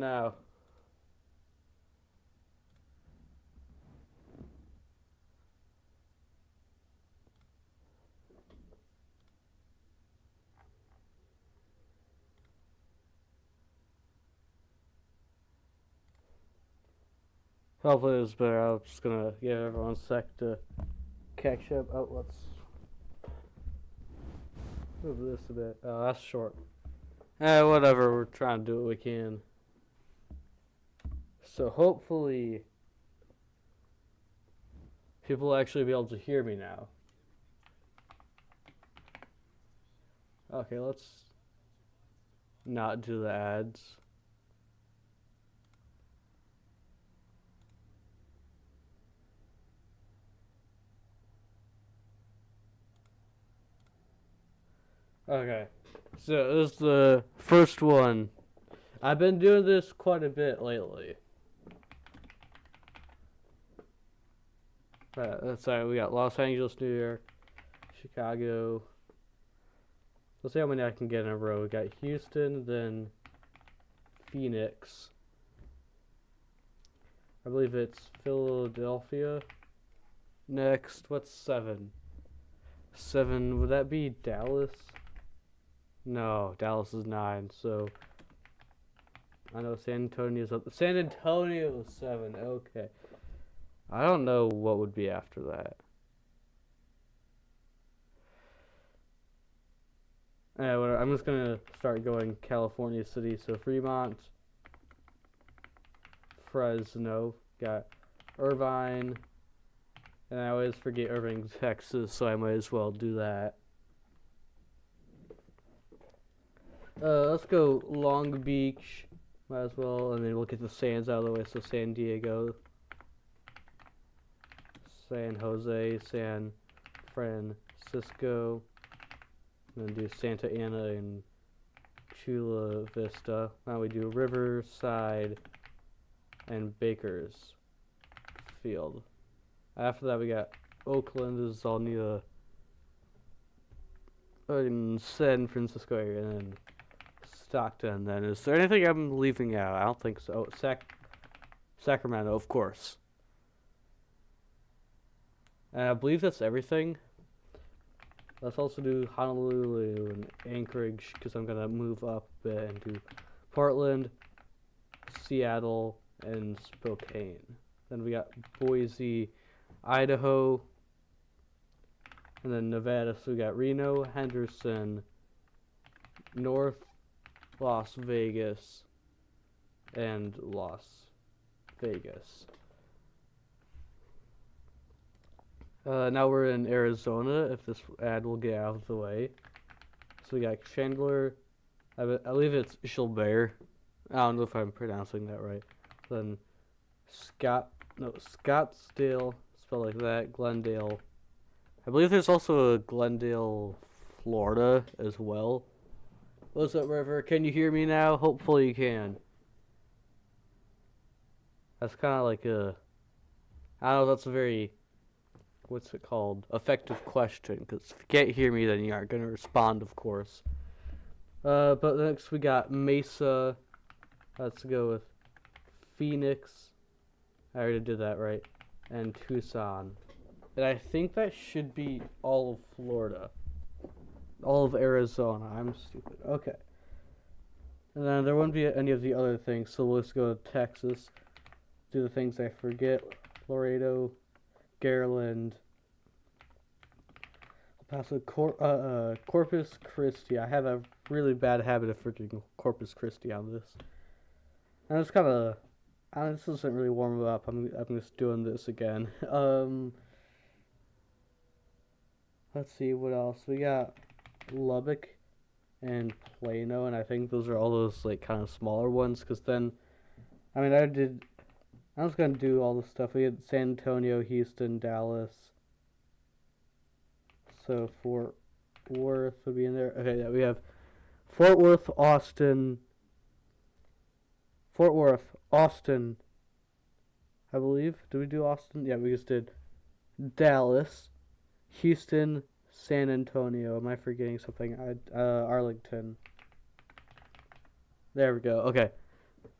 now? Hopefully it was better. I'm just gonna give everyone a sec to catch up. Oh, let's move this a bit. Oh, that's short. Whatever. We're trying to do what we can. So hopefully people will actually be able to hear me now. Okay, let's not do the ads. Okay, so this is the first one. I've been doing this quite a bit lately. That's right, we got Los Angeles, New York, Chicago. Let's see how many I can get in a row. We got Houston, then Phoenix. I believe it's Philadelphia. Next, what's 7? 7, would that be Dallas? No, Dallas is 9, so I know San Antonio's up. San Antonio is 7, okay. I don't know what would be after that. I'm just gonna start going California City, so Fremont, Fresno, got Irvine, and I always forget Irving, Texas, so I might as well do that. Let's go Long Beach, might as well, and then we'll get the Sands out of the way, so San Diego, San Jose, San Francisco, and then do Santa Ana and Chula Vista. Now we do Riverside and Bakersfield. After that we got Oakland. This is all near in San Francisco area, and then Stockton. Then is there anything I'm leaving out? I don't think so. Sacramento, of course. And I believe that's everything. Let's also do Honolulu and Anchorage, because I'm gonna move up a bit and do Portland, Seattle, and Spokane. Then we got Boise, Idaho, and then Nevada. So we got Reno, Henderson, North Las Vegas, and Las Vegas. Now we're in Arizona, if this ad will get out of the way. So we got Chandler, I believe it's Gilbert. I don't know if I'm pronouncing that right. Then Scottsdale, spelled like that, Glendale. I believe there's also a Glendale, Florida as well. What's up, River? Can you hear me now? Hopefully you can. That's kind of like a, I don't know, that's a very, what's it called? Effective question, because if you can't hear me, then you aren't going to respond, of course. But next we got Mesa. Let's go with Phoenix. I already did that, right? And Tucson. And I think that should be all of Florida. All of Arizona. I'm stupid. Okay. And then there won't be any of the other things, so let's go to Texas. Do the things I forget. Laredo, Garland, El Paso, Corpus Christi. I have a really bad habit of forgetting Corpus Christi on this. And it's kind of, this doesn't really warm up. I'm just doing this again. Let's see what else we got. Lubbock and Plano, and I think those are all those like kind of smaller ones. Because then, I mean, I was gonna do all the stuff. We had San Antonio, Houston, Dallas. So Fort Worth would be in there. Okay, yeah, we have Fort Worth, Austin. Fort Worth, Austin. I believe. Did we do Austin? Yeah, we just did Dallas, Houston, San Antonio. Am I forgetting something? Arlington. There we go. Okay.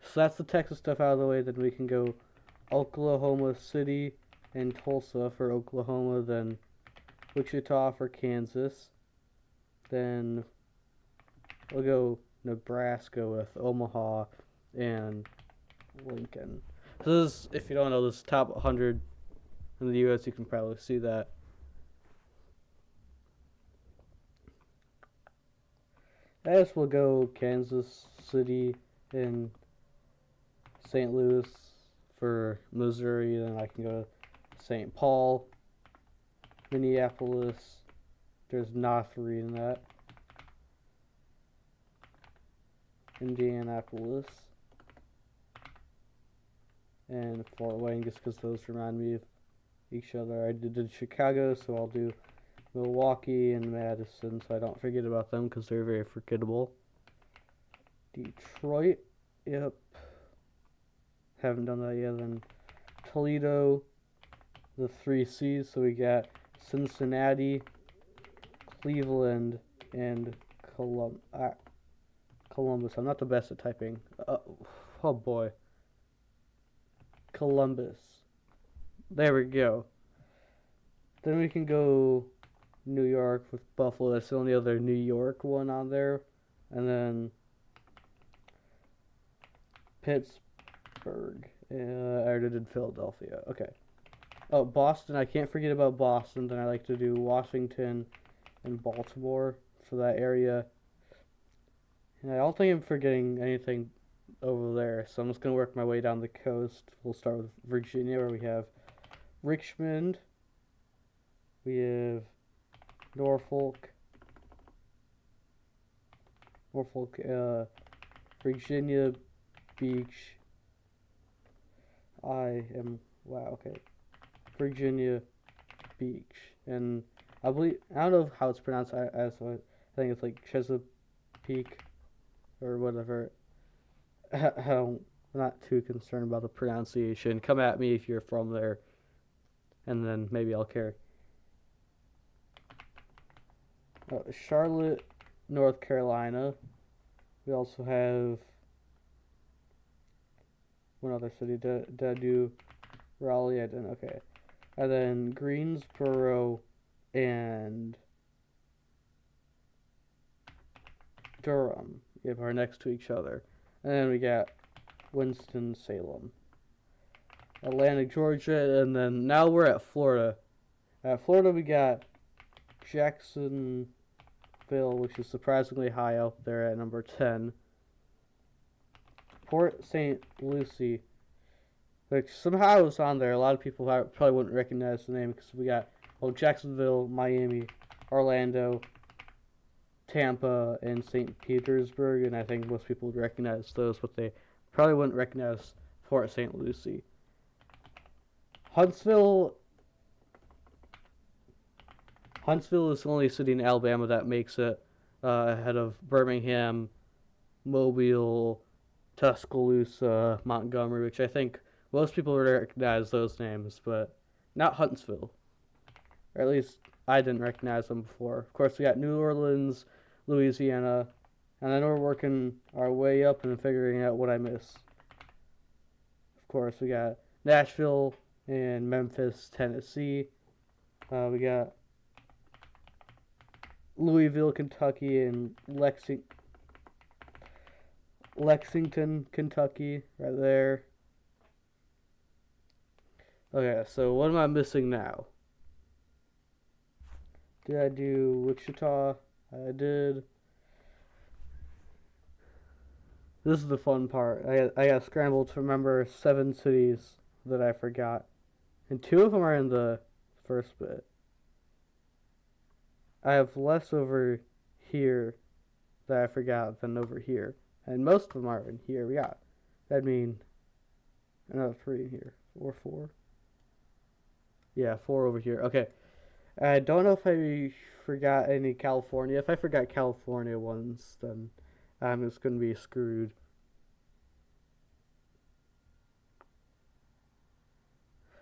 So that's the Texas stuff out of the way. Then we can go Oklahoma City and Tulsa for Oklahoma. Then Wichita for Kansas. Then we'll go Nebraska with Omaha and Lincoln. So this, if you don't know, this top 100 in the U.S., you can probably see that. I guess we'll go Kansas City and St. Louis for Missouri. Then I can go St. Paul, Minneapolis. There's not three in that. Indianapolis. And Fort Wayne, just because those remind me of each other. I did Chicago, so I'll do Milwaukee and Madison, so I don't forget about them because they're very forgettable. Detroit, yep. Haven't done that yet. Then Toledo, the 3 C's, so we got Cincinnati, Cleveland, and Columbus. I'm not the best at typing. Oh boy. Columbus. There we go. Then we can go New York with Buffalo. That's the only other New York one on there. And then Pittsburgh. I already did Philadelphia. Okay. Oh, Boston. I can't forget about Boston. Then I like to do Washington and Baltimore for that area. And I don't think I'm forgetting anything over there. So I'm just going to work my way down the coast. We'll start with Virginia, where we have Richmond. We have Norfolk, Virginia Beach. Virginia Beach, and I don't know how it's pronounced. I think it's like Chesapeake or whatever. I'm not too concerned about the pronunciation. Come at me if you're from there, and then maybe I'll care. Charlotte, North Carolina. We also have one other city. Did I do Raleigh? I didn't. Okay. And then Greensboro and Durham. If are next to each other. And then we got Winston-Salem. Atlanta, Georgia, and then now we're at Florida. At Florida we got Jacksonville, which is surprisingly high up there at number 10. Port St. Lucie, which somehow is on there. A lot of people probably wouldn't recognize the name because we got Jacksonville, Miami, Orlando, Tampa, and St. Petersburg, and I think most people would recognize those, but they probably wouldn't recognize Port St. Lucie. Huntsville is the only city in Alabama that makes it ahead of Birmingham, Mobile, Tuscaloosa, Montgomery, which I think most people would recognize those names, but not Huntsville. Or at least I didn't recognize them before. Of course, we got New Orleans, Louisiana, and then we're working our way up and figuring out what I miss. Of course, we got Nashville and Memphis, Tennessee. We got Louisville, Kentucky, and Lexington, Kentucky, right there. Okay, so what am I missing now? Did I do Wichita? I did. This is the fun part. I got scrambled to remember 7 cities that I forgot. And 2 of them are in the first bit. I have less over here that I forgot than over here. And most of them are in here. We got, that'd mean another 3 in here. Or 4. Yeah, 4 over here. Okay. I don't know if I forgot any California. If I forgot California ones, then I'm just going to be screwed.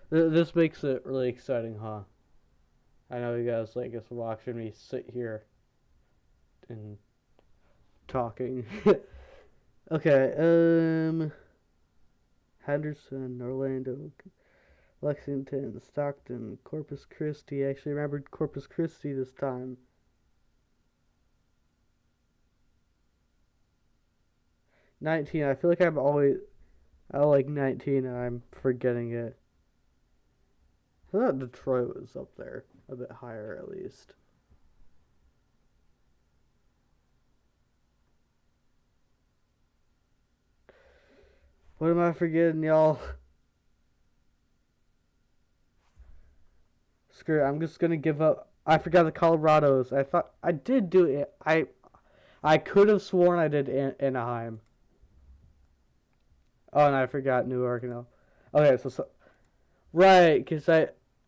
This makes it really exciting, huh? I know you guys like us watching me sit here and talking. Okay, Henderson, Orlando, Lexington, Stockton, Corpus Christi. I actually remembered Corpus Christi this time. 19. I feel like I like 19 and I'm forgetting it. I thought Detroit was up there, a bit higher at least. What am I forgetting, y'all? Screw it, I'm just gonna give up. I forgot the Colorados. I thought I did do it. I could have sworn I did Anaheim. Oh, and I forgot New York. No. Okay, so right, because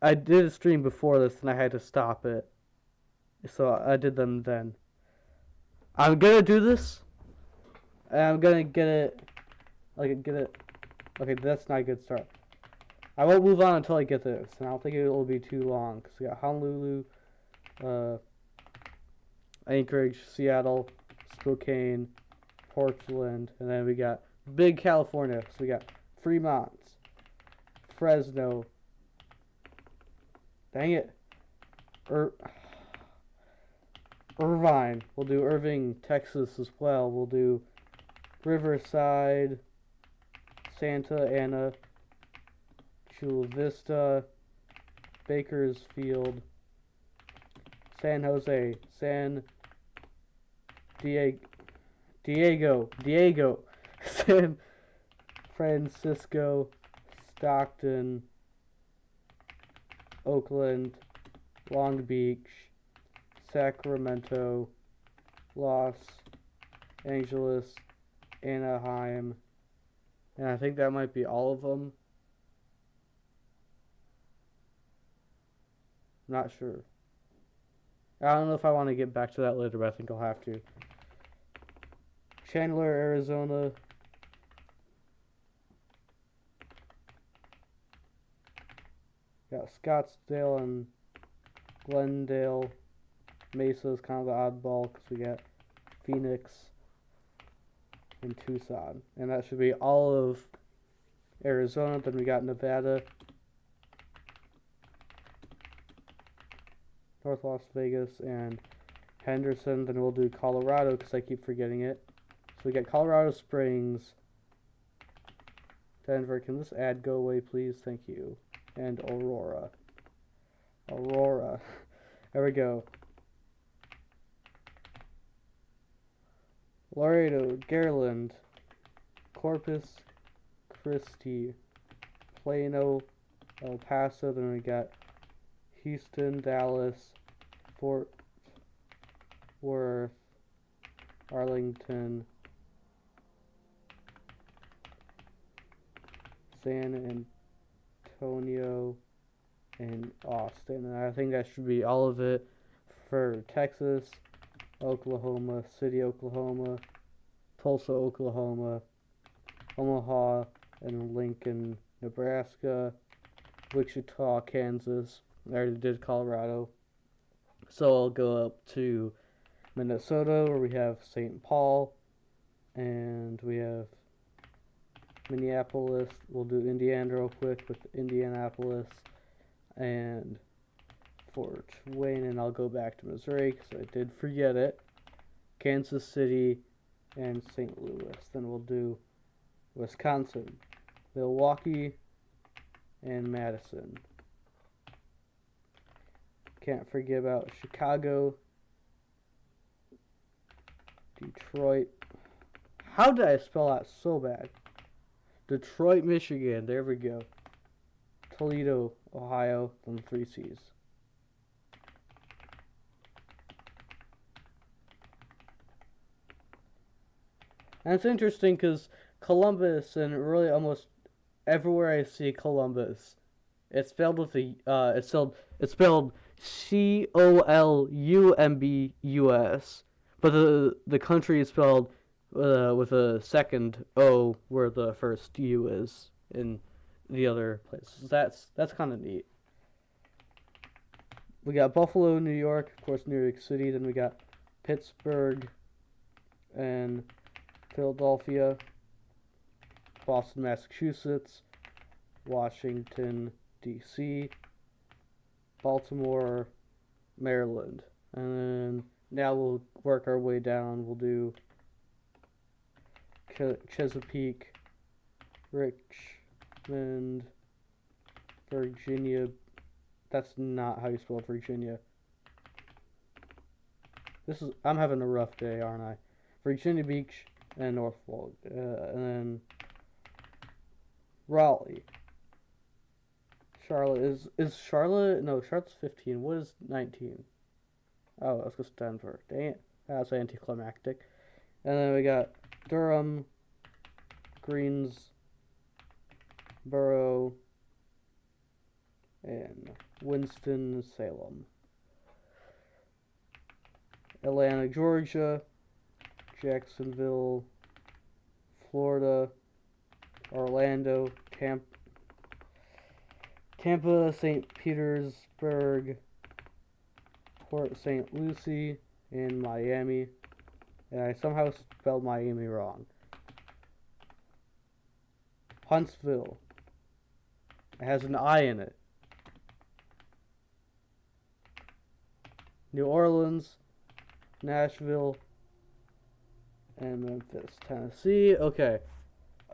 I did a stream before this and I had to stop it, so I did them then. I'm gonna do this, and I'm gonna get it. Like get it. Okay, that's not a good start. I won't move on until I get this, and I don't think it will be too long. Because we got Honolulu, Anchorage, Seattle, Spokane, Portland, and then we got big California. So we got Fremont, Fresno. Dang it. Irvine. We'll do Irving, Texas as well. We'll do Riverside, Santa Ana, Chula Vista, Bakersfield, San Jose, San Diego, San Francisco, Stockton, Oakland, Long Beach, Sacramento, Los Angeles, Anaheim, and I think that might be all of them. Not sure. I don't know if I want to get back to that later, but I think I'll have to. Chandler, Arizona. Got Scottsdale and Glendale. Mesa is kind of the oddball because we got Phoenix and Tucson. And that should be all of Arizona. Then we got Nevada, North Las Vegas, and Henderson. Then we'll do Colorado because I keep forgetting it. So we got Colorado Springs, Denver. Can this ad go away, please? Thank you. And Aurora. There we go. Laredo, Garland, Corpus Christi, Plano, El Paso. Then we got Houston, Dallas, Fort Worth, Arlington, San Antonio, and Austin. And I think that should be all of it for Texas, Oklahoma City, Oklahoma, Tulsa, Oklahoma, Omaha, and Lincoln, Nebraska, Wichita, Kansas. I already did Colorado. So I'll go up to Minnesota, where we have St. Paul, and we have Minneapolis. We'll do Indiana real quick with Indianapolis and Fort Wayne, and I'll go back to Missouri because I did forget it. Kansas City and St. Louis. Then we'll do Wisconsin, Milwaukee, and Madison. Can't forget about Chicago, Detroit. How did I spell that so bad? Detroit, Michigan. There we go. Toledo, Ohio. Then the 3 C's. And it's interesting because Columbus, and really almost everywhere I see Columbus, it's spelled with a it's spelled Columbus, but the country is spelled with a second O where the first U is in the other places. That's kind of neat. We got Buffalo, New York, of course, New York City. Then we got Pittsburgh and Philadelphia, Boston, Massachusetts, Washington, D.C., Baltimore, Maryland. And then now we'll work our way down. We'll do Chesapeake, Richmond, Virginia. That's not how you spell Virginia. I'm having a rough day, aren't I? Virginia Beach and Norfolk. And then Raleigh. Charlotte is Charlotte? No, Charlotte's 15. What is 19? Oh, let's go to Denver. Dang it. That's anticlimactic. And then we got Durham, Greensboro, and Winston-Salem. Atlanta, Georgia, Jacksonville, Florida, Orlando, Tampa, St. Petersburg, Port St. Lucie, and Miami. And I somehow spelled Miami wrong. Huntsville. It has an I in it. New Orleans, Nashville, and Memphis, Tennessee. Okay.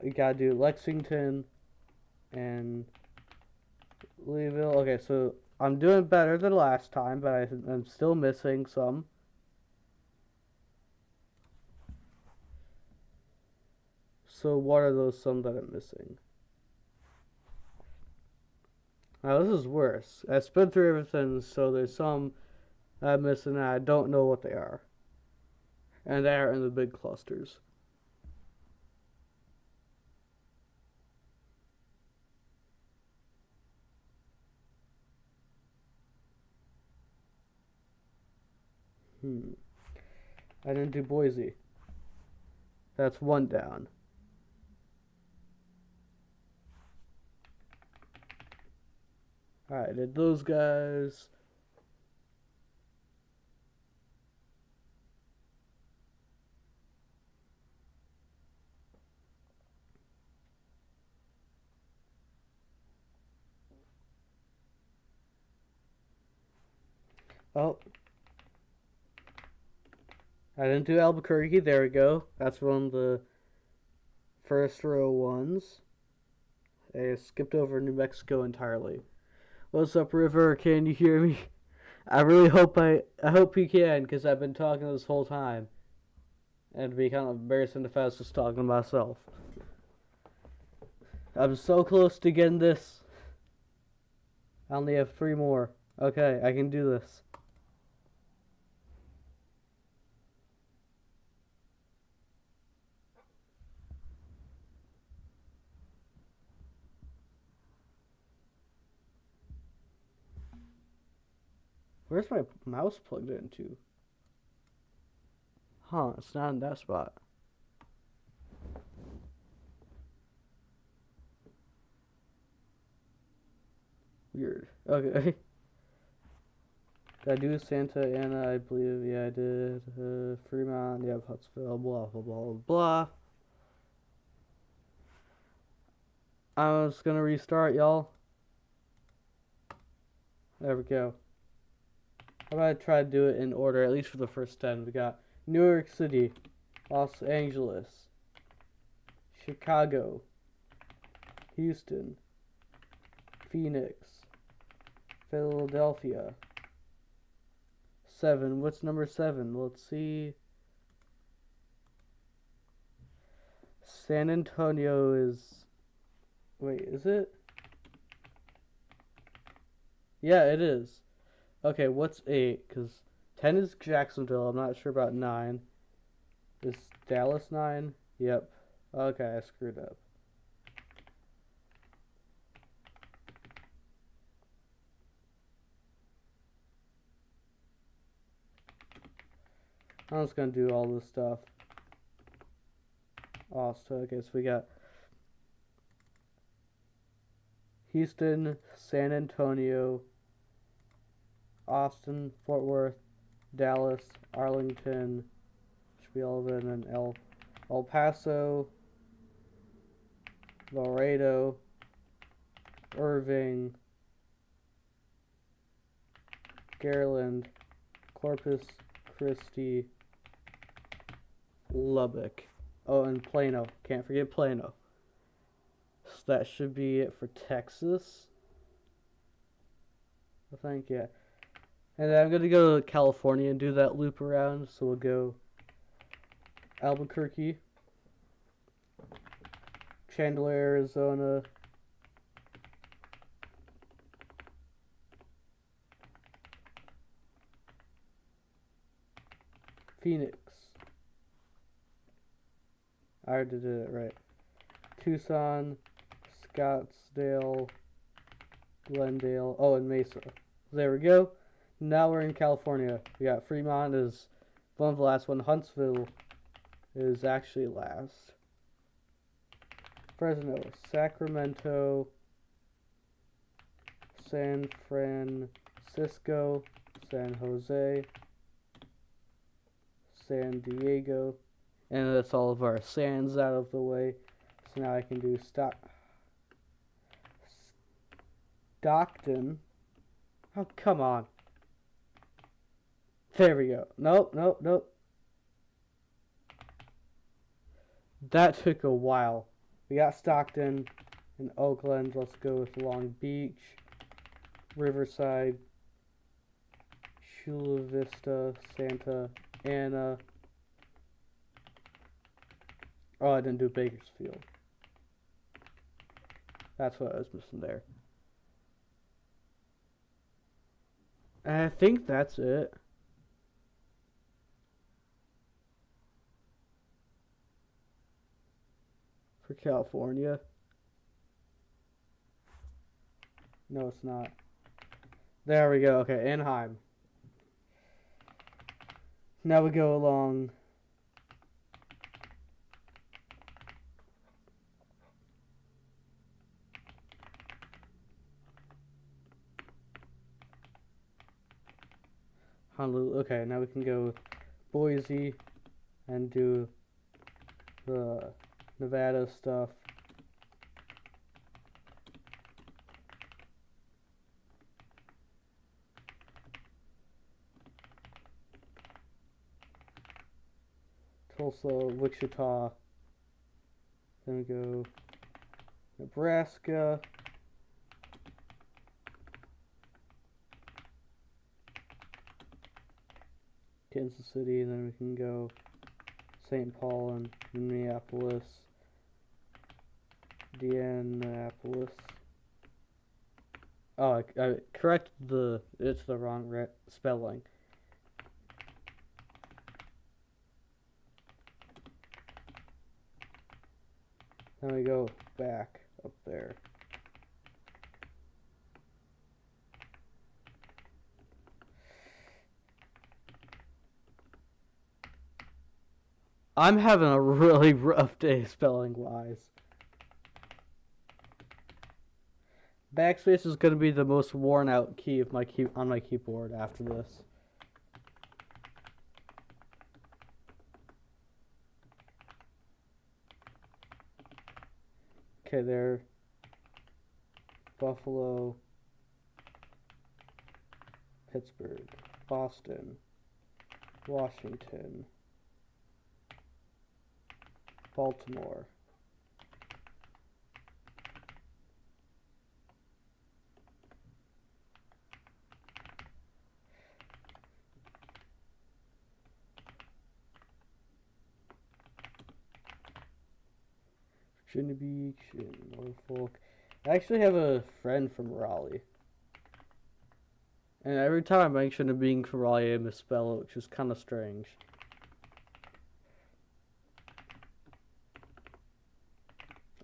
You gotta do Lexington and Louisville. Okay, so I'm doing better than last time, but I'm still missing some. So what are those some that I'm missing? Now this is worse. I spent through everything, so there's some I'm missing and I don't know what they are. And they are in the big clusters. I didn't do Boise. That's one down. Alright, did those guys. Oh. I didn't do Albuquerque. There we go. That's one of the first row ones. I skipped over New Mexico entirely. What's up, River? Can you hear me? I really hope I hope you can, because I've been talking this whole time. And it'd be kind of embarrassing if I was just talking to myself. I'm so close to getting this. I only have 3 more. Okay, I can do this. Where's my mouse plugged into? Huh, it's not in that spot. Weird. Okay. Did I do Santa Ana? I believe, yeah, I did. Fremont, yeah, Huntsville, blah, blah, blah, blah. I was gonna restart, y'all. There we go. I'm gonna try to do it in order, at least for the first 10. We got New York City, Los Angeles, Chicago, Houston, Phoenix, Philadelphia. 7. What's number 7? Let's see. San Antonio is. Wait, is it? Yeah, it is. Okay, what's 8? Because 10 is Jacksonville. I'm not sure about 9. Is Dallas 9? Yep. Okay, I screwed up. I'm just gonna do all this stuff. Awesome. Okay, so we got Houston, San Antonio, Austin, Fort Worth, Dallas, Arlington, should be all of it, and then El Paso, Laredo, Irving, Garland, Corpus Christi, Lubbock. Oh, and Plano. Can't forget Plano. So that should be it for Texas. I think, yeah. And then I'm going to go to California and do that loop around. So we'll go Albuquerque, Chandler, Arizona, Phoenix. I already did it right. Tucson, Scottsdale, Glendale. Oh, and Mesa. There we go. Now we're in California. We got Fremont is one of the last one. Huntsville is actually last. Fresno, Sacramento, San Francisco, San Jose, San Diego, and that's all of our sands out of the way. So now I can do Stockton. Oh, come on. There we go. Nope, nope, nope. That took a while. We got Stockton and Oakland. Let's go with Long Beach, Riverside, Chula Vista, Santa Ana. Oh, I didn't do Bakersfield. That's what I was missing there. And I think that's it. For California. No, it's not. There we go. Okay, Anaheim. Now we go along Honolulu. Okay, now we can go Boise and do the Nevada stuff. Tulsa, Wichita. Then we go Nebraska. Kansas City, and then we can go St. Paul and Minneapolis. Indianapolis. Oh, I corrected it's the wrong spelling. Then we go back up there. I'm having a really rough day spelling wise. Backspace is going to be the most worn out key of on my keyboard after this. Okay, there. Buffalo, Pittsburgh, Boston, Washington, Baltimore. Virginia Beach and Norfolk. I actually have a friend from Raleigh. And every time I mention it being from Raleigh, I misspell it, which is kind of strange.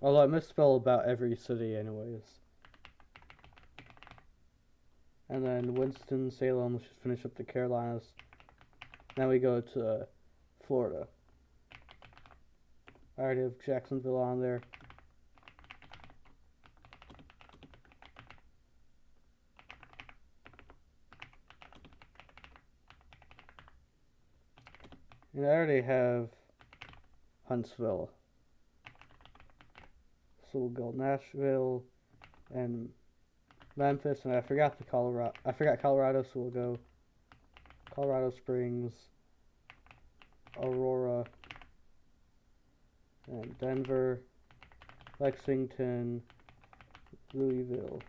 Although I misspell about every city anyways. And then Winston-Salem, let's just finish up the Carolinas. Then we go to Florida. I already have Jacksonville on there. And I already have Huntsville. So we'll go Nashville and Memphis, and I forgot Colorado, so we'll go Colorado Springs, Aurora, and Denver, Lexington, Louisville.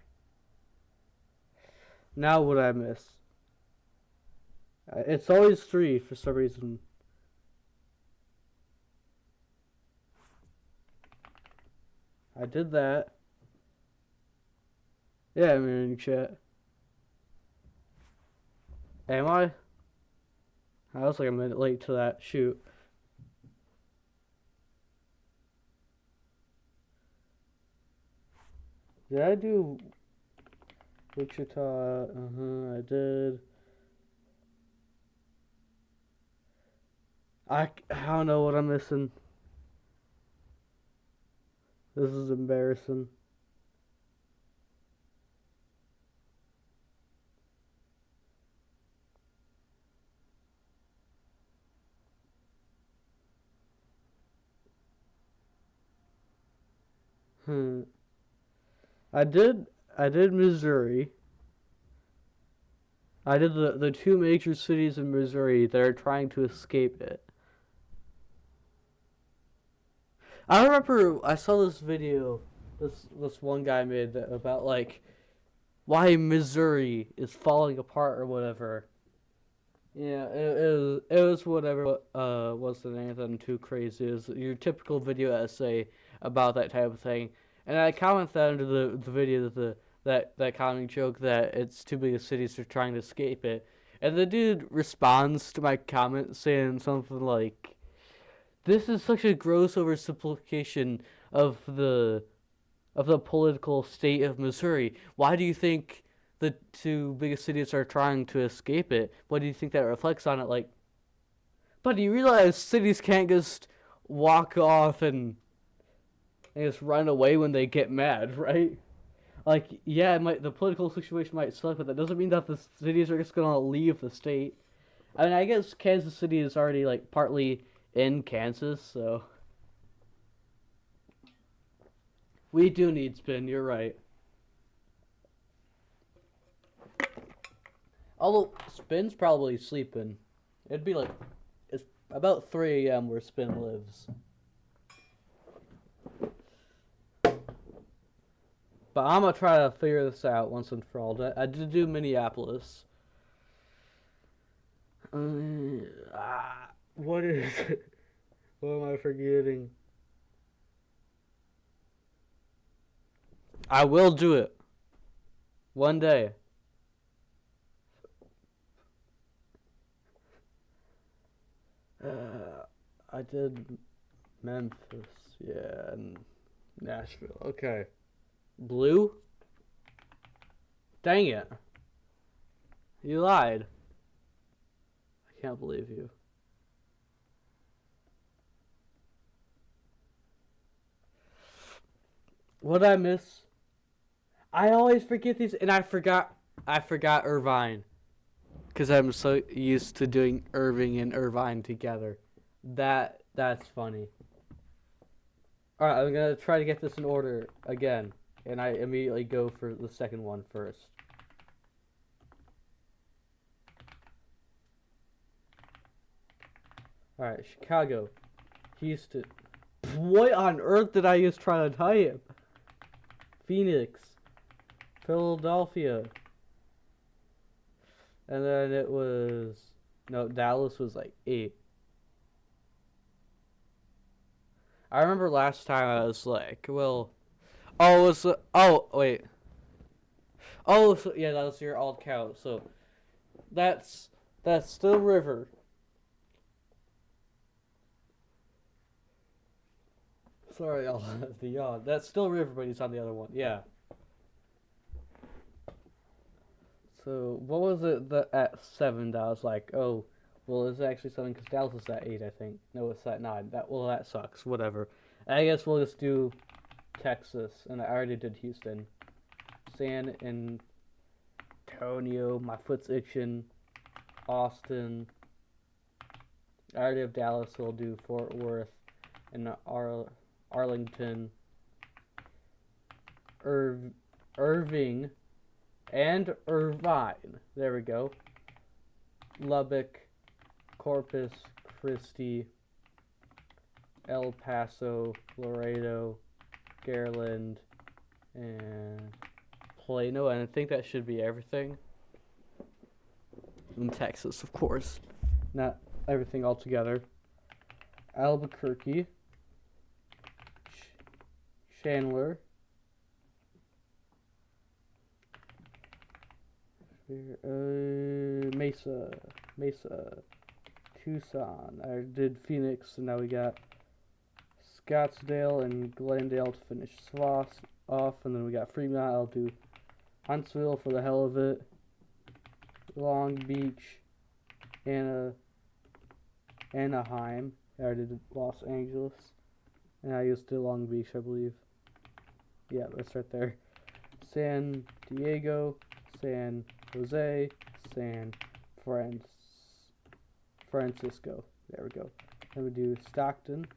Now what I miss? It's always 3 for some reason. I did that. Yeah, I'm in chat. Am I? I was like a minute late to that. Shoot. Did I do Wichita? I did. I don't know what I'm missing. This is embarrassing. I did Missouri. I did the 2 major cities in Missouri that are trying to escape it. I remember I saw this video this one guy made about like why Missouri is falling apart or whatever. Yeah, it was whatever. Wasn't anything too crazy. It was your typical video essay about that type of thing. And I comment that under the video that comic joke that it's too big of cities are trying to escape it. And the dude responds to my comment saying something like, "This is such a gross oversimplification of the political state of Missouri. Why do you think the 2 biggest cities are trying to escape it? What do you think that reflects on it?" Like, but you realize cities can't just walk off and just run away when they get mad, right? Like, yeah, the political situation might suck, but that doesn't mean that the cities are just gonna leave the state. I mean, I guess Kansas City is already like partly in Kansas, so we do need spin. You're right. Although Spin's probably sleeping. It'd be like it's about 3 a.m. where Spin lives. But I'm gonna try to figure this out once and for all. I did do Minneapolis. What is it? What am I forgetting? I will do it. One day. I did Memphis, yeah, and Nashville. Okay. Blue? Dang it. You lied. I can't believe you. What did I miss? I always forget these, and I forgot Irvine. Because I'm so used to doing Irving and Irvine together. That's funny. Alright, I'm gonna try to get this in order again. And I immediately go for the second one first. Alright, Chicago. Houston. What on earth did I just try to type? Phoenix. Philadelphia. And then it was... No, Dallas was like 8. I remember last time I was like, well... Oh, it was... Oh, wait. Oh, so, yeah, that was your alt count. So, that's Still River. Sorry, I'll have the yawn. That's Still River, but he's on the other one. Yeah. So, what was it that at 7 that I was like, oh, well, it's actually 7 because Dallas was at 8, I think. No, it's at 9. That sucks. Whatever. I guess we'll just do Texas, and I already did Houston. San Antonio, my foot's itching. Austin. I already have Dallas, so we'll do Fort Worth. and Arlington, Irving, and Irvine. There we go. Lubbock, Corpus Christi, El Paso, Laredo, Garland, and Plano. And I think that should be everything. In Texas, of course. Not everything all together. Albuquerque, Chandler, Mesa, Tucson. I did Phoenix, and now we got Scottsdale and Glendale to finish off, and then we got Fremont. I'll do Huntsville for the hell of it. Long Beach, Anaheim. I already did Los Angeles, and I used to Long Beach, I believe. Yeah, that's right there. San Diego, San Jose, San Francisco. There we go. Then we do Stockton,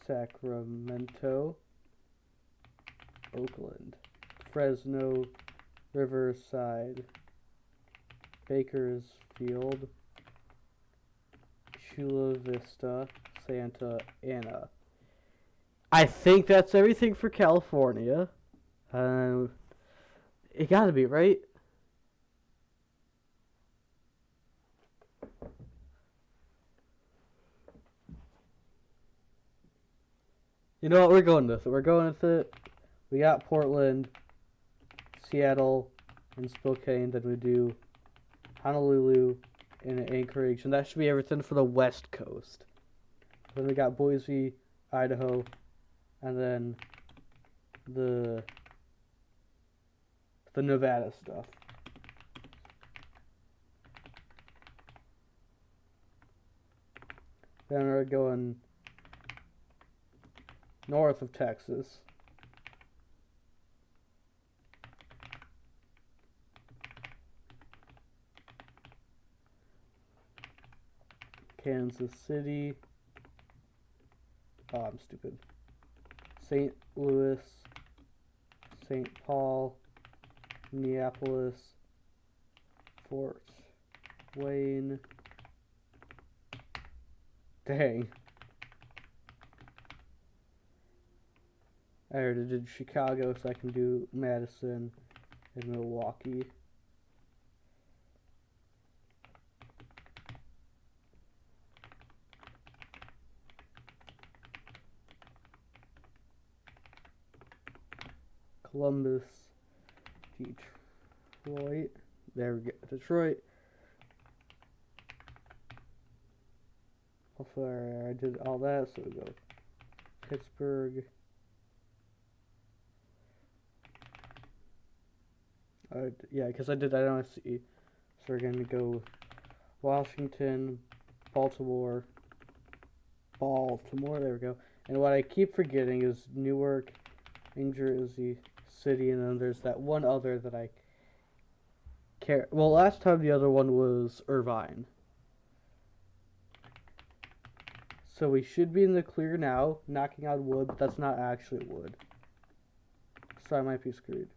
Sacramento, Oakland, Fresno, Riverside, Bakersfield, Chula Vista, Santa Ana. I think that's everything for California. It gotta be, right? You know what? We're going with it. We're going with it. We got Portland, Seattle, and Spokane. Then we do Honolulu and Anchorage. And that should be everything for the West Coast. Then we got Boise, Idaho, and then the Nevada stuff. Then we're going north of Texas. Kansas City. Oh, I'm stupid. St. Louis, St. Paul, Minneapolis, Fort Wayne. Dang. I already did Chicago, so I can do Madison and Milwaukee. Columbus, Detroit. There we go. Detroit. Hopefully I did all that, so we go Pittsburgh. Yeah, because I don't see. So we're going to go Washington, Baltimore, there we go. And what I keep forgetting is Newark, New Jersey City, and then there's that one other that I care. Well, last time the other one was Irvine. So we should be in the clear now, knocking on wood, but that's not actually wood. So I might be screwed.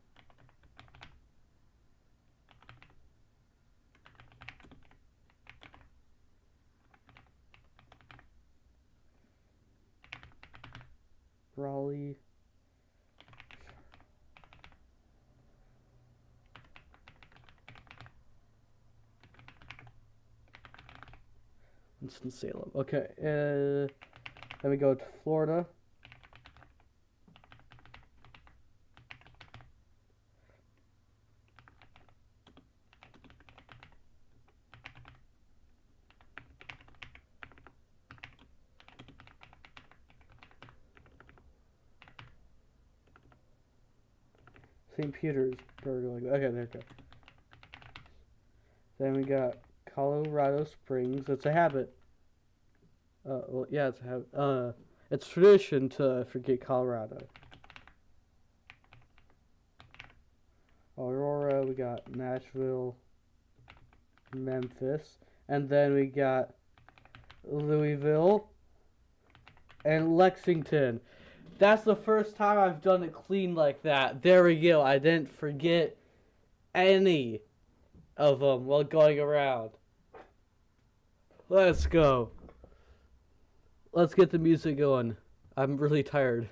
Raleigh. Winston-Salem. Okay. Then we go to Florida. St. Petersburg. Okay, there we go. Then we got Colorado Springs. It's a habit. Well, yeah, it's a habit. It's tradition to forget Colorado. Aurora. We got Nashville, Memphis, and then we got Louisville, and Lexington. That's the first time I've done it clean like that. There we go. I didn't forget any of them while going around. Let's go. Let's get the music going. I'm really tired.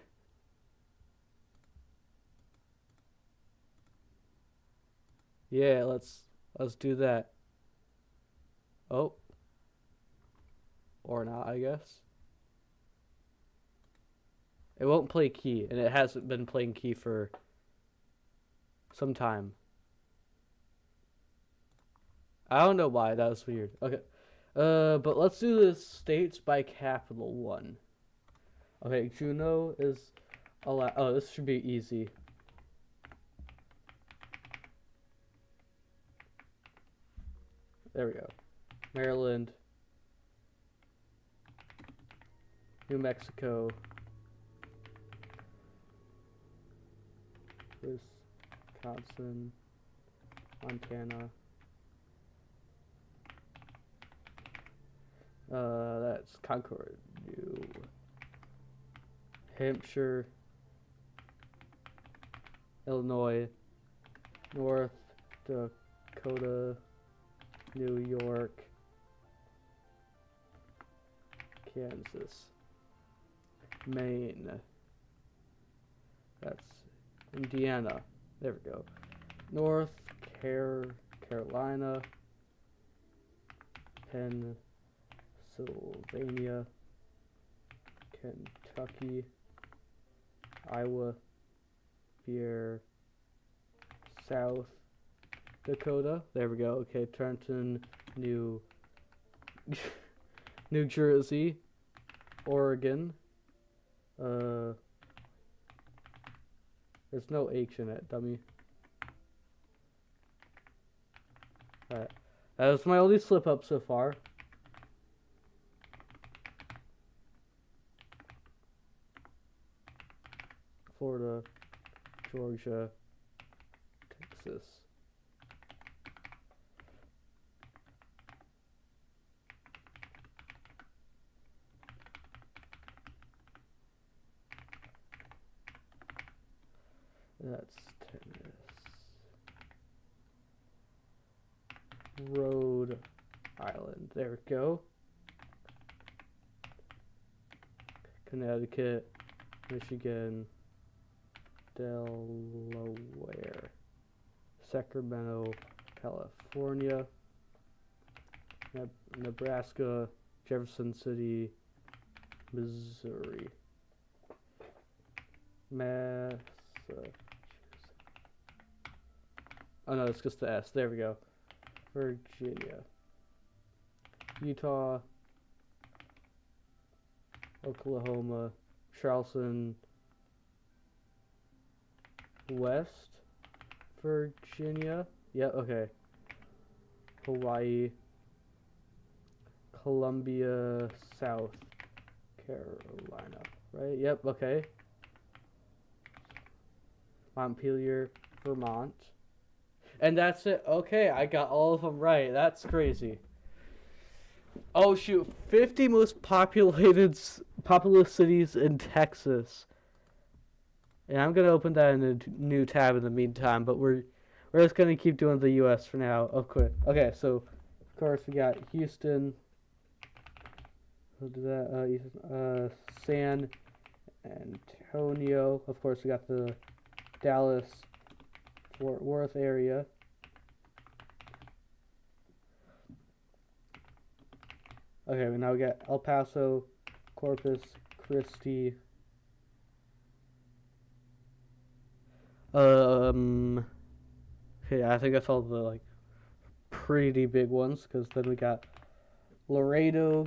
Yeah, let's do that. Oh. Or not, I guess. It won't play key, and it hasn't been playing key for some time. I don't know why, that was weird. Okay. But let's do this states by capital one. Okay, Juneau is allowed. Oh, this should be easy. There we go. Maryland, New Mexico, Wisconsin, Montana. That's Concord, New Hampshire, Illinois, North Dakota, New York, Kansas, Maine. That's Indiana. There we go. North Carolina, Pennsylvania, Kentucky, Iowa, South Dakota. There we go. Okay, Trenton, New Jersey, Oregon. There's no H in it, dummy. Alright. That was my only slip up so far. Florida, Georgia, Texas. That's tennis. Rhode Island. There we go. Connecticut, Michigan, Delaware, Sacramento, California, Nebraska, Jefferson City, Missouri, Massachusetts. Oh no, it's just the S. There we go. Virginia, Utah, Oklahoma, Charleston, West Virginia. Yeah, okay. Hawaii, Columbia, South Carolina. Right? Yep, okay. Montpelier, Vermont. And that's it. Okay, I got all of them right. That's crazy. Oh shoot, 50 most populous cities in Texas. And I'm gonna open that in a new tab in the meantime, but we're just gonna keep doing the U.S. for now. Of course. Okay, so of course we got Houston. We'll do that. San Antonio. Of course we got the Dallas, Fort Worth area. Okay, now we got El Paso, Corpus Christi. Okay, I think that's all the like pretty big ones, because then we got Laredo,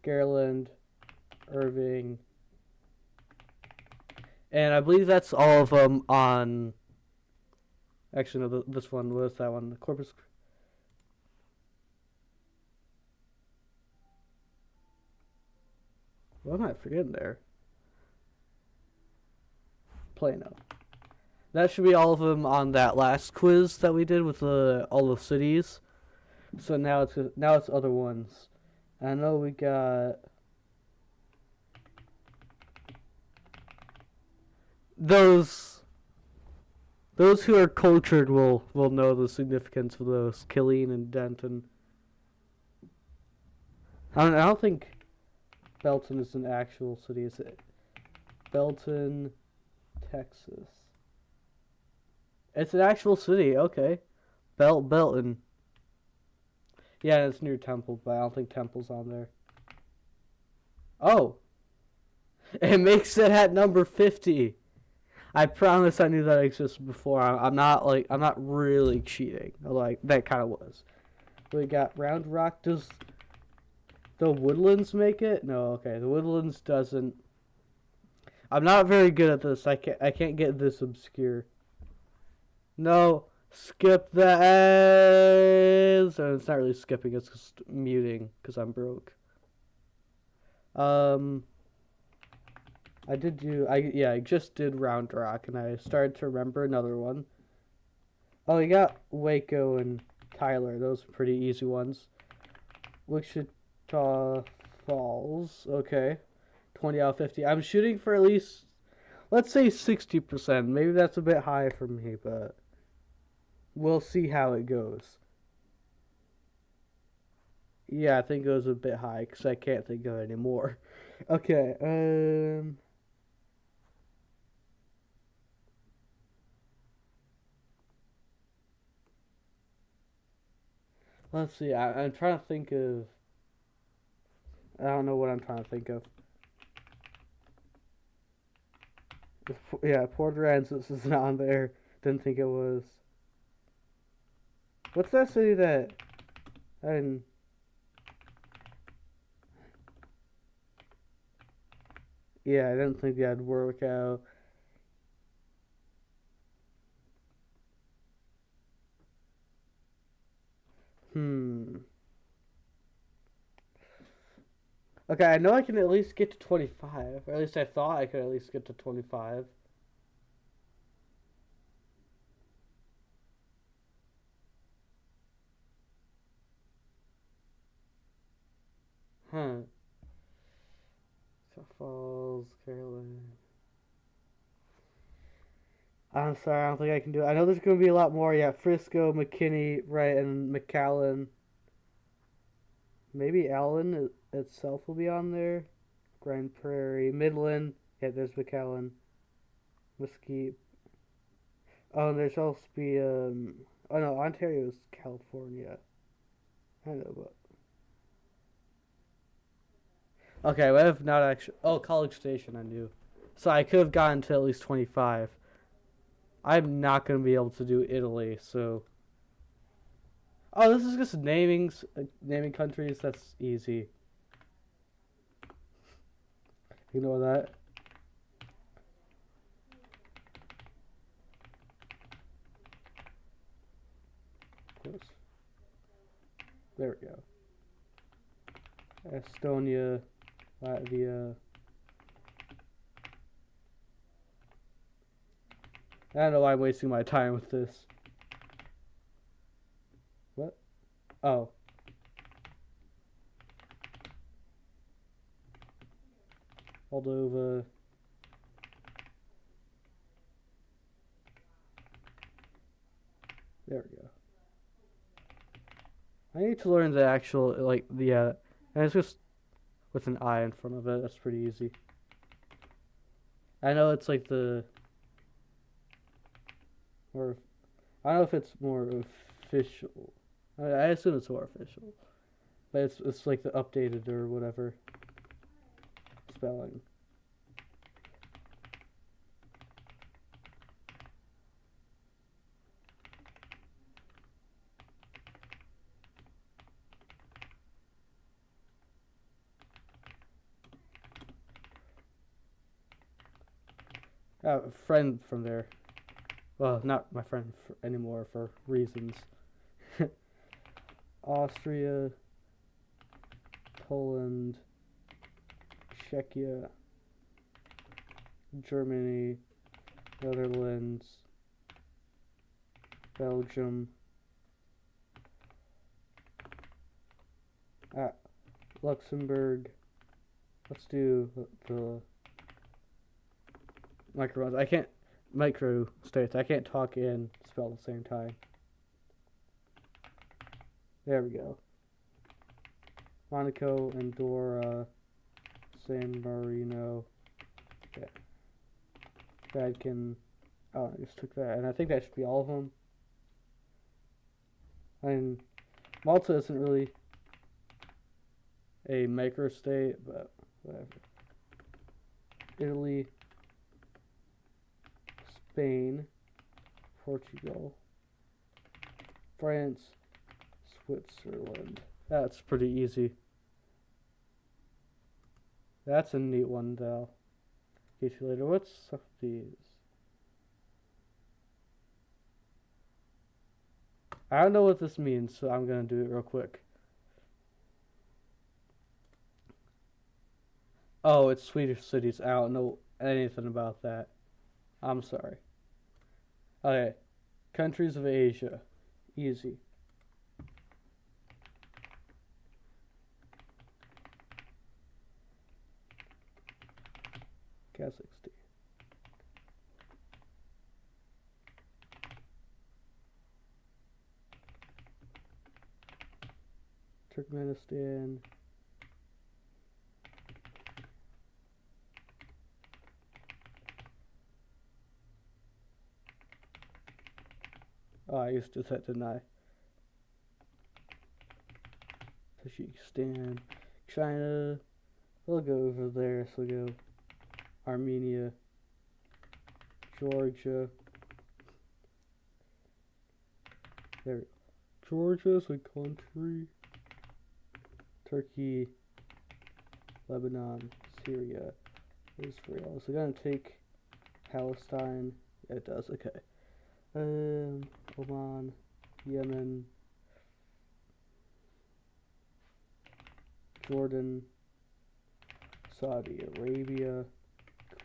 Garland, Irving, and I believe that's all of them on. Actually, no, this one was that one, Corpus. What am I forgetting there? Plano. That should be all of them on that last quiz that we did with all the cities. So now it's other ones. I know we got those who are cultured will know the significance of those, Killeen and Denton. I don't think Belton is an actual city, is it? Belton, Texas. It's an actual city, okay. Belton. Yeah, it's near Temple, but I don't think Temple's on there. Oh! It makes it at number 50. I promise I knew that existed before. I'm not really cheating. Like, that kind of was. We got Round Rock. Does the Woodlands make it? No, okay. The Woodlands doesn't. I'm not very good at this. I can't get this obscure. No, skip the ads. And it's not really skipping. It's just muting because I'm broke. I just did Round Rock, and I started to remember another one. Oh, we got Waco and Tyler. Those are pretty easy ones. Wichita Falls. Okay. 20 out of 50. I'm shooting for at least, let's say 60%. Maybe that's a bit high for me, but we'll see how it goes. Yeah, I think it was a bit high because I can't think of any more. Okay, let's see. I'm trying to think of. I don't know what I'm trying to think of. Yeah, Port Aransas is not on there. Didn't think it was. What's that city that? I didn't. Yeah, I didn't think that'd work out. Hmm. Okay, I know I can at least get to 25. Or at least I thought I could at least get to 25. Huh. Falls, Carolina. I'm sorry, I don't think I can do it. I know there's going to be a lot more. Yeah, Frisco, McKinney, right, and McAllen. Maybe Allen itself will be on there. Grand Prairie, Midland. Yeah, there's McAllen. Mesquite. Oh, and there's also be Oh no, Ontario's California. I know, but okay, we have not actually. Oh, College Station, I knew. So I could have gotten to at least 25. I'm not gonna be able to do Italy, so. Oh, this is just naming countries. That's easy. Ignore that. Of course. There we go. Estonia, Latvia. I don't know why I'm wasting my time with this. What? Oh. Moldova. There we go. I need to learn the actual, like, and it's just with an I in front of it. That's pretty easy. I know it's like or I don't know if it's more official. I assume it's more official, but it's like the updated or whatever spelling. A friend from there. Well, not my friend anymore for reasons. Austria, Poland, Czechia, Germany, Netherlands, Belgium, Luxembourg. Let's do the micro. I can't micro states. I can't talk and spell at the same time. There we go. Monaco, Andorra, San Marino, Vatican. Oh, I just took that, and I think that should be all of them. And Malta isn't really a microstate, but whatever. Italy, Spain, Portugal, France, Switzerland. That's pretty easy. That's a neat one, though. Get you later. What's some of these? I don't know what this means, so I'm gonna do it real quick. Oh, it's Swedish cities. I don't know anything about that. I'm sorry. Okay. Countries of Asia. Easy. Kazakhstan. Turkmenistan. Oh, I used to do that, didn't I? Tajikistan. China. We'll go over there, so we'll go Armenia. Georgia. There we go. Georgia's a country. Turkey. Lebanon. Syria. Israel. So we're gonna take Palestine. It does, okay. Oman, Yemen, Jordan, Saudi Arabia,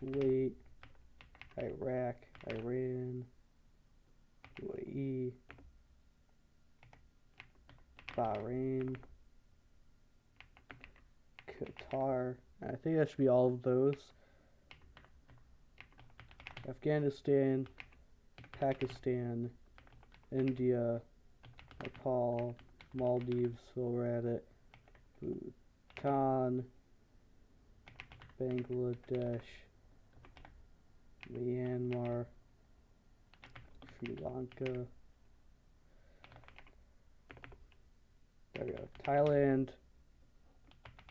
Kuwait, Iraq, Iran, UAE, Bahrain, Qatar. I think that should be all of those. Afghanistan, Pakistan, India, Nepal, Maldives, while we're at it, Bhutan, Bangladesh, Myanmar, Sri Lanka, there we go, Thailand,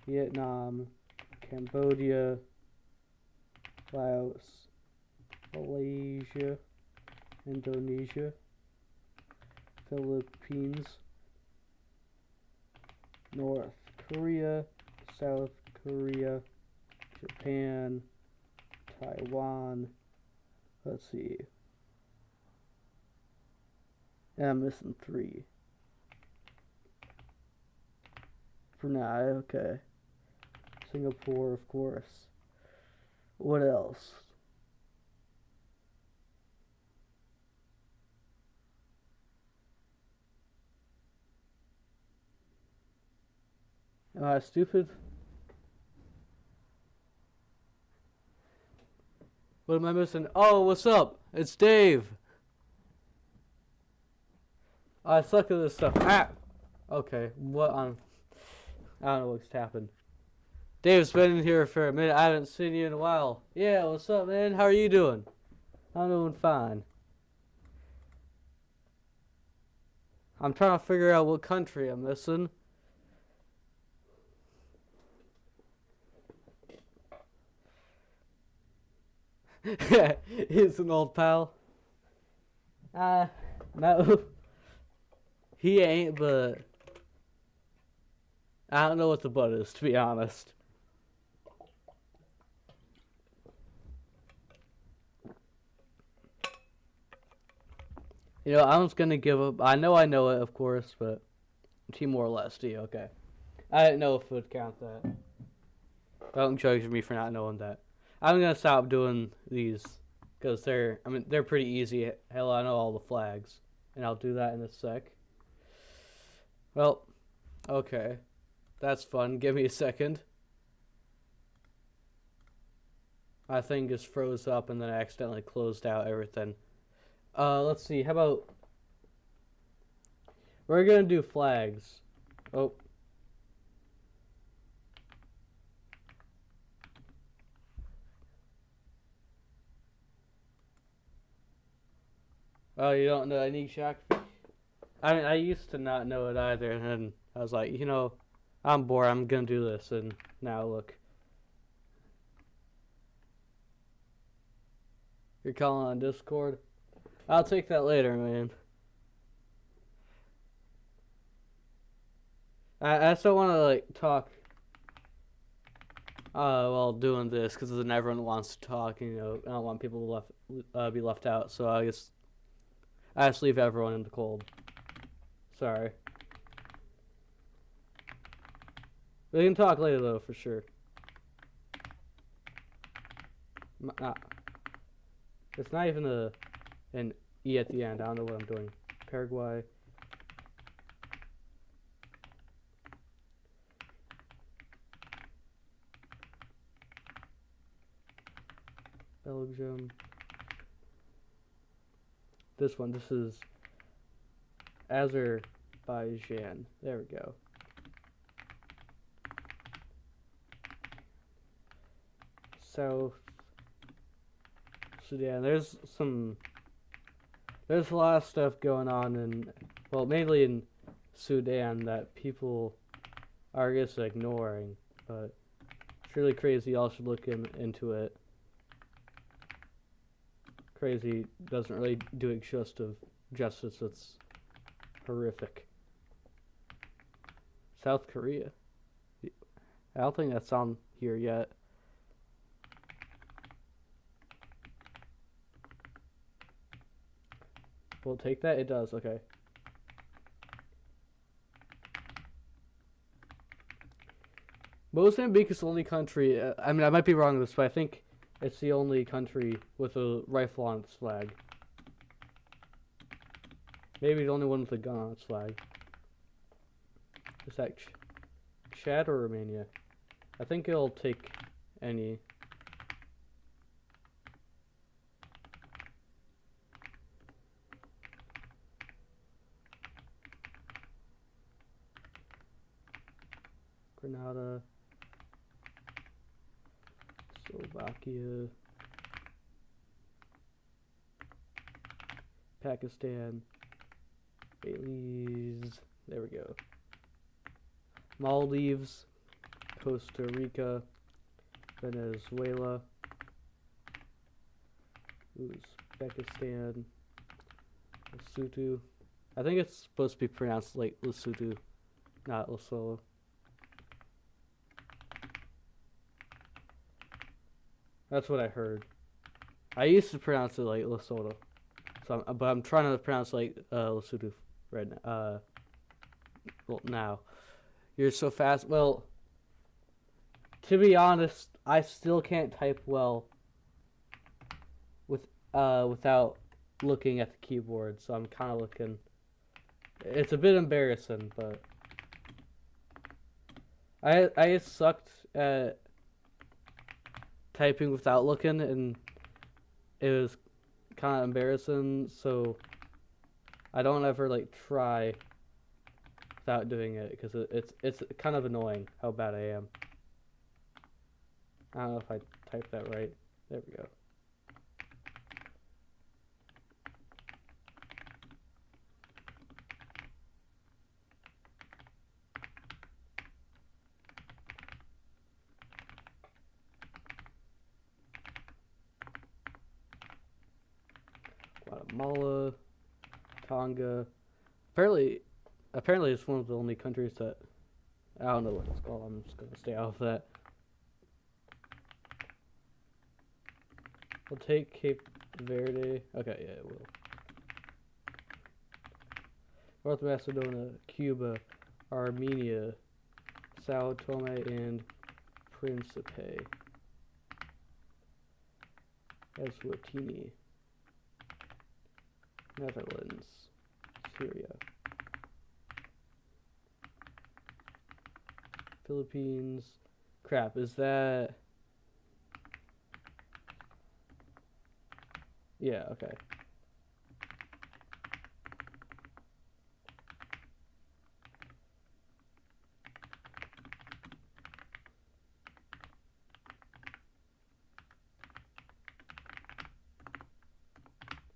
Vietnam, Cambodia, Laos, Malaysia, Indonesia, Philippines, North Korea, South Korea, Japan, Taiwan. Let's see. Yeah, I'm missing 3. Brunei, okay. Singapore, of course. What else? Am I stupid? What am I missing? Oh, what's up? It's Dave. I suck at this stuff. Ah! Okay, what on... I don't know what's happened. Dave's been in here for a minute. I haven't seen you in a while. Yeah, what's up, man? How are you doing? I'm doing fine. I'm trying to figure out what country I'm missing. He's an old pal. No. He ain't, but I don't know what the butt is, to be honest. You know, I'm just gonna give up. I know it, of course, but Timor-Leste, okay. I didn't know if it would count that. Don't judge me for not knowing that. I'm gonna stop doing these because they're pretty easy. Hell, I know all the flags, and I'll do that in a sec. Well, okay. That's fun. Give me a second. My thing just froze up and then I accidentally closed out everything. Let's see. How about we're gonna do flags. Oh. Oh, you don't know any geography? I mean, I used to not know it either, and then I was like, you know, I'm bored. I'm gonna do this, and now look. You're calling on Discord? I'll take that later, man. I still want to like talk. While doing this, because then everyone wants to talk. You know, I don't want people to be left out. So I just leave everyone in the cold. Sorry. We can talk later though, for sure. It's not even an E at the end. I don't know what I'm doing. Paraguay. Belgium. This is Azerbaijan. There we go. South Sudan. There's a lot of stuff going on in, well, mainly in Sudan that people are just ignoring, but it's really crazy. Y'all should look into it. Crazy doesn't really do it justice. It's horrific. South Korea. I don't think that's on here yet. Will it take that? It does. Okay. Mozambique is the only country. I mean, I might be wrong on this, but I think it's the only country with a rifle on its flag. Maybe the only one with a gun on its flag. Is that Chad or Romania? I think it'll take any. Grenada. Slovakia. Pakistan. Belize. There we go. Maldives. Costa Rica. Venezuela. Uzbekistan. Lesotho. I think it's supposed to be pronounced like Lesotho, not Lesotho. That's what I heard. I used to pronounce it like Lesotho, so but I'm trying to pronounce like Lesotho right now. Well, now you're so fast. Well, to be honest, I still can't type well without looking at the keyboard. So I'm kind of looking. It's a bit embarrassing, but I just sucked at typing without looking, and it was kind of embarrassing, so I don't ever like try without doing it, because it's kind of annoying how bad I am. I don't know if I typed that right. There we go. Guatemala, Tonga. Apparently it's one of the only countries that I don't know what it's called. I'm just gonna stay off that. We'll take Cape Verde. Okay, yeah, it will. North Macedonia, Cuba, Armenia, Sao Tome and Principe, Eswatini, Netherlands, Syria, Philippines. Crap, is that... Yeah, okay.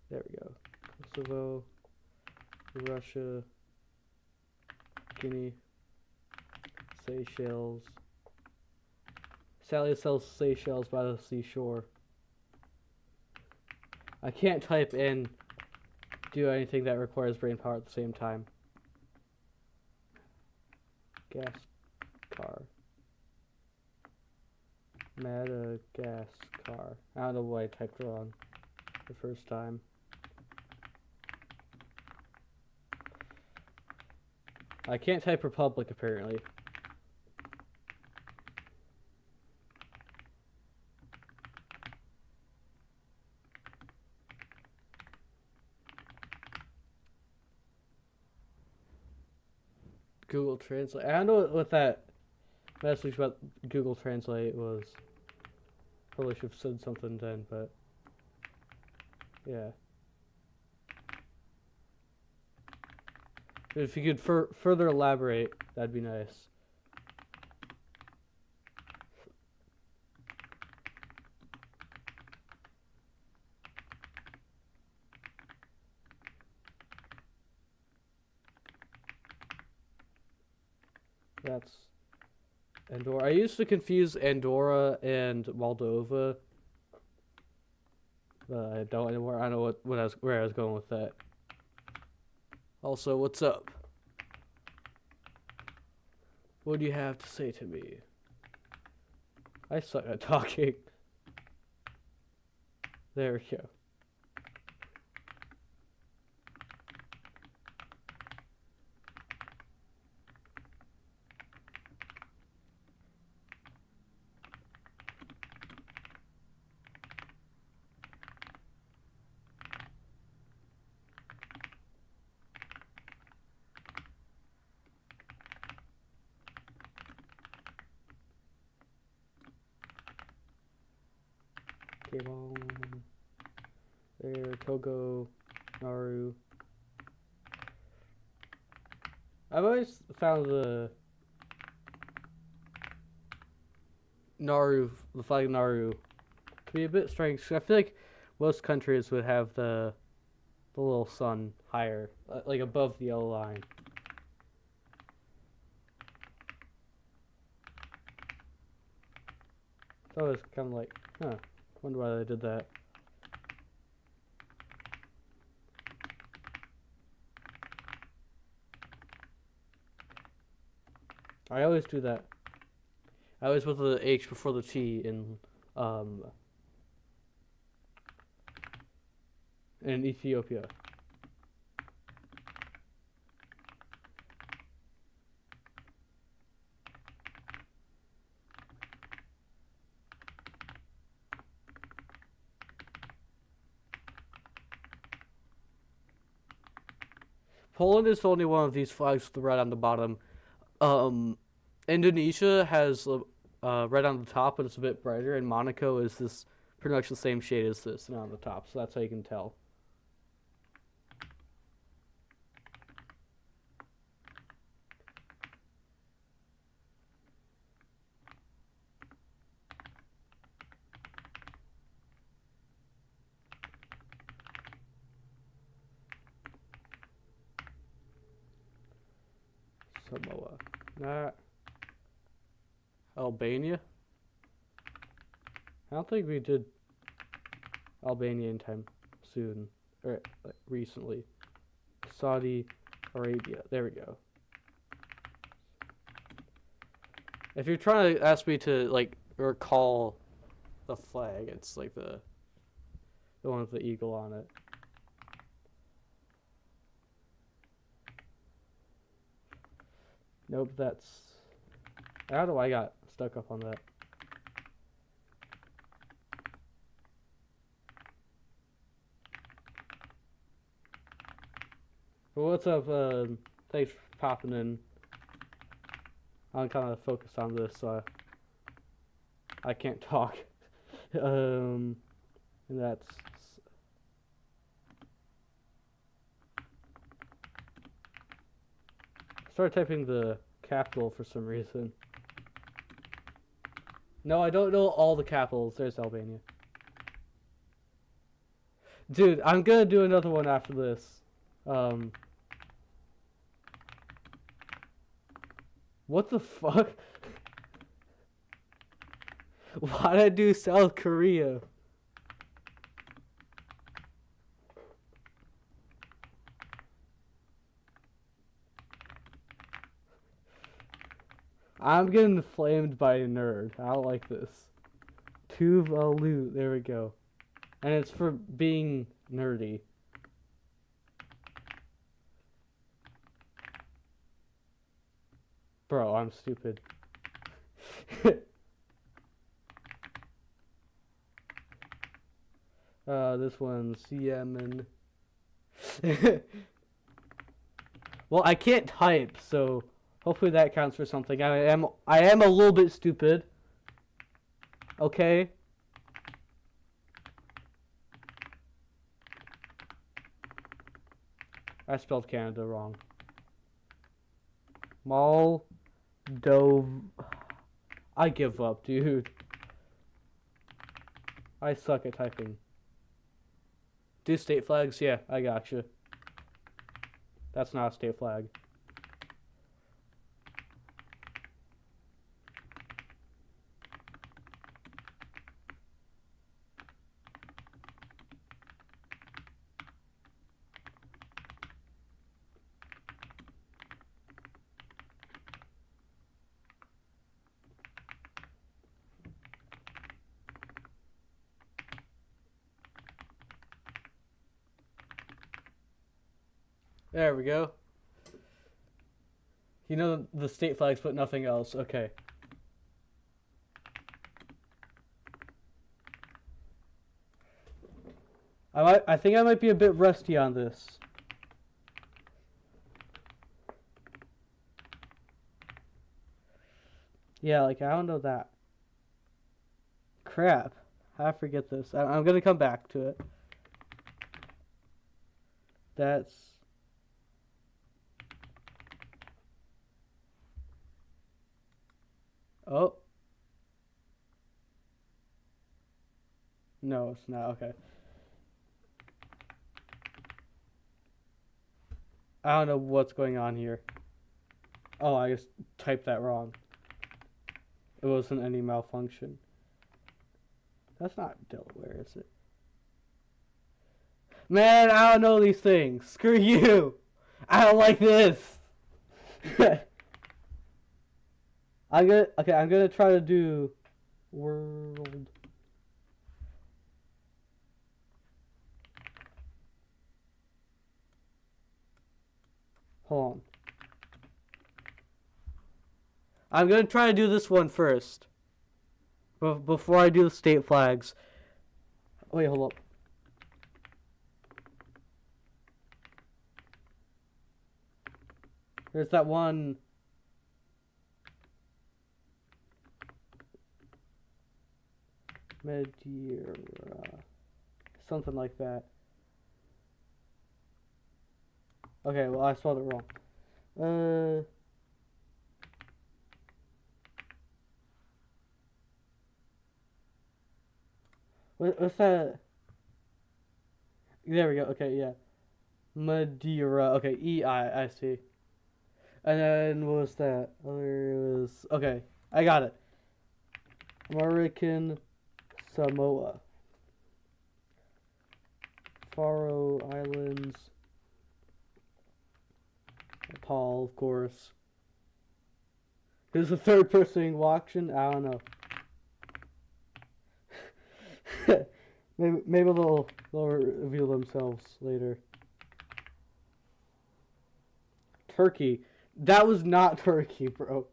There we go. Kosovo, Russia, Guinea, Seychelles. Sally sells Seychelles by the seashore. I can't type in do anything that requires brain power at the same time. Gas car. Madagascar. I don't know why I typed wrong the first time. I can't type Republic apparently. Google Translate. I don't know what that message about Google Translate was. Probably should have said something then, but yeah. If you could further elaborate, that'd be nice. That's Andorra. I used to confuse Andorra and Moldova. I don't anymore. I know where I was going with that. Also, what's up? What do you have to say to me? I suck at talking. There we go. There, Togo, Nauru. I've always found the flag of Nauru to be a bit strange. I feel like most countries would have the little sun higher, like above the yellow line. So it's kind of like, huh, wonder why they did that. I always do that. I always put the H before the T in Ethiopia. Poland is the only one of these flags with the red on the bottom. Indonesia has red on the top, but it's a bit brighter, and Monaco is this pretty much the same shade as this and on the top, so that's how you can tell. Samoa. Not Albania. I don't think we did Albania anytime soon, or like, recently. Saudi Arabia. There we go. If you're trying to ask me to like recall the flag, it's like the one with the eagle on it. Nope, that's... I don't know why I got stuck up on that. Well, what's up? Thanks for popping in. I'm kind of focused on this, so I can't talk. And that's... I started typing the capital for some reason. No, I don't know all the capitals. There's Albania. Dude, I'm gonna do another one after this. What the fuck? Why'd I do South Korea? I'm getting flamed by a nerd. I don't like this. Tuvalu. There we go. And it's for being nerdy. Bro, I'm stupid. This one's Yemen. Well, I can't type, so hopefully that counts for something. I am a little bit stupid. Okay. I spelled Canada wrong. Moldova. I give up, dude. I suck at typing. Do state flags? Yeah, I gotcha. That's not a state flag. There we go. You know the state flags, but nothing else. Okay. I think I might be a bit rusty on this. Yeah, like I don't know that. Crap. I forget this. I'm gonna come back to it. That's... Oh. No, it's not. Okay. I don't know what's going on here. Oh, I just typed that wrong. It wasn't any malfunction. That's not Delaware, is it? Man, I don't know these things. Screw you. I don't like this. I'm gonna try to do world. Hold on. I'm gonna try to do this one first. Before I do the state flags. Wait, hold up. There's that one. Madeira. Something like that. Okay, well, I spelled it wrong. What's that? There we go. Okay, yeah. Madeira. Okay, I see. And then what was that? Other was... Okay, I got it. American Samoa. Faroe Islands. Nepal, of course. Who's the third person watching? I don't know. maybe they'll reveal themselves later. Turkey. That was not Turkey, bro.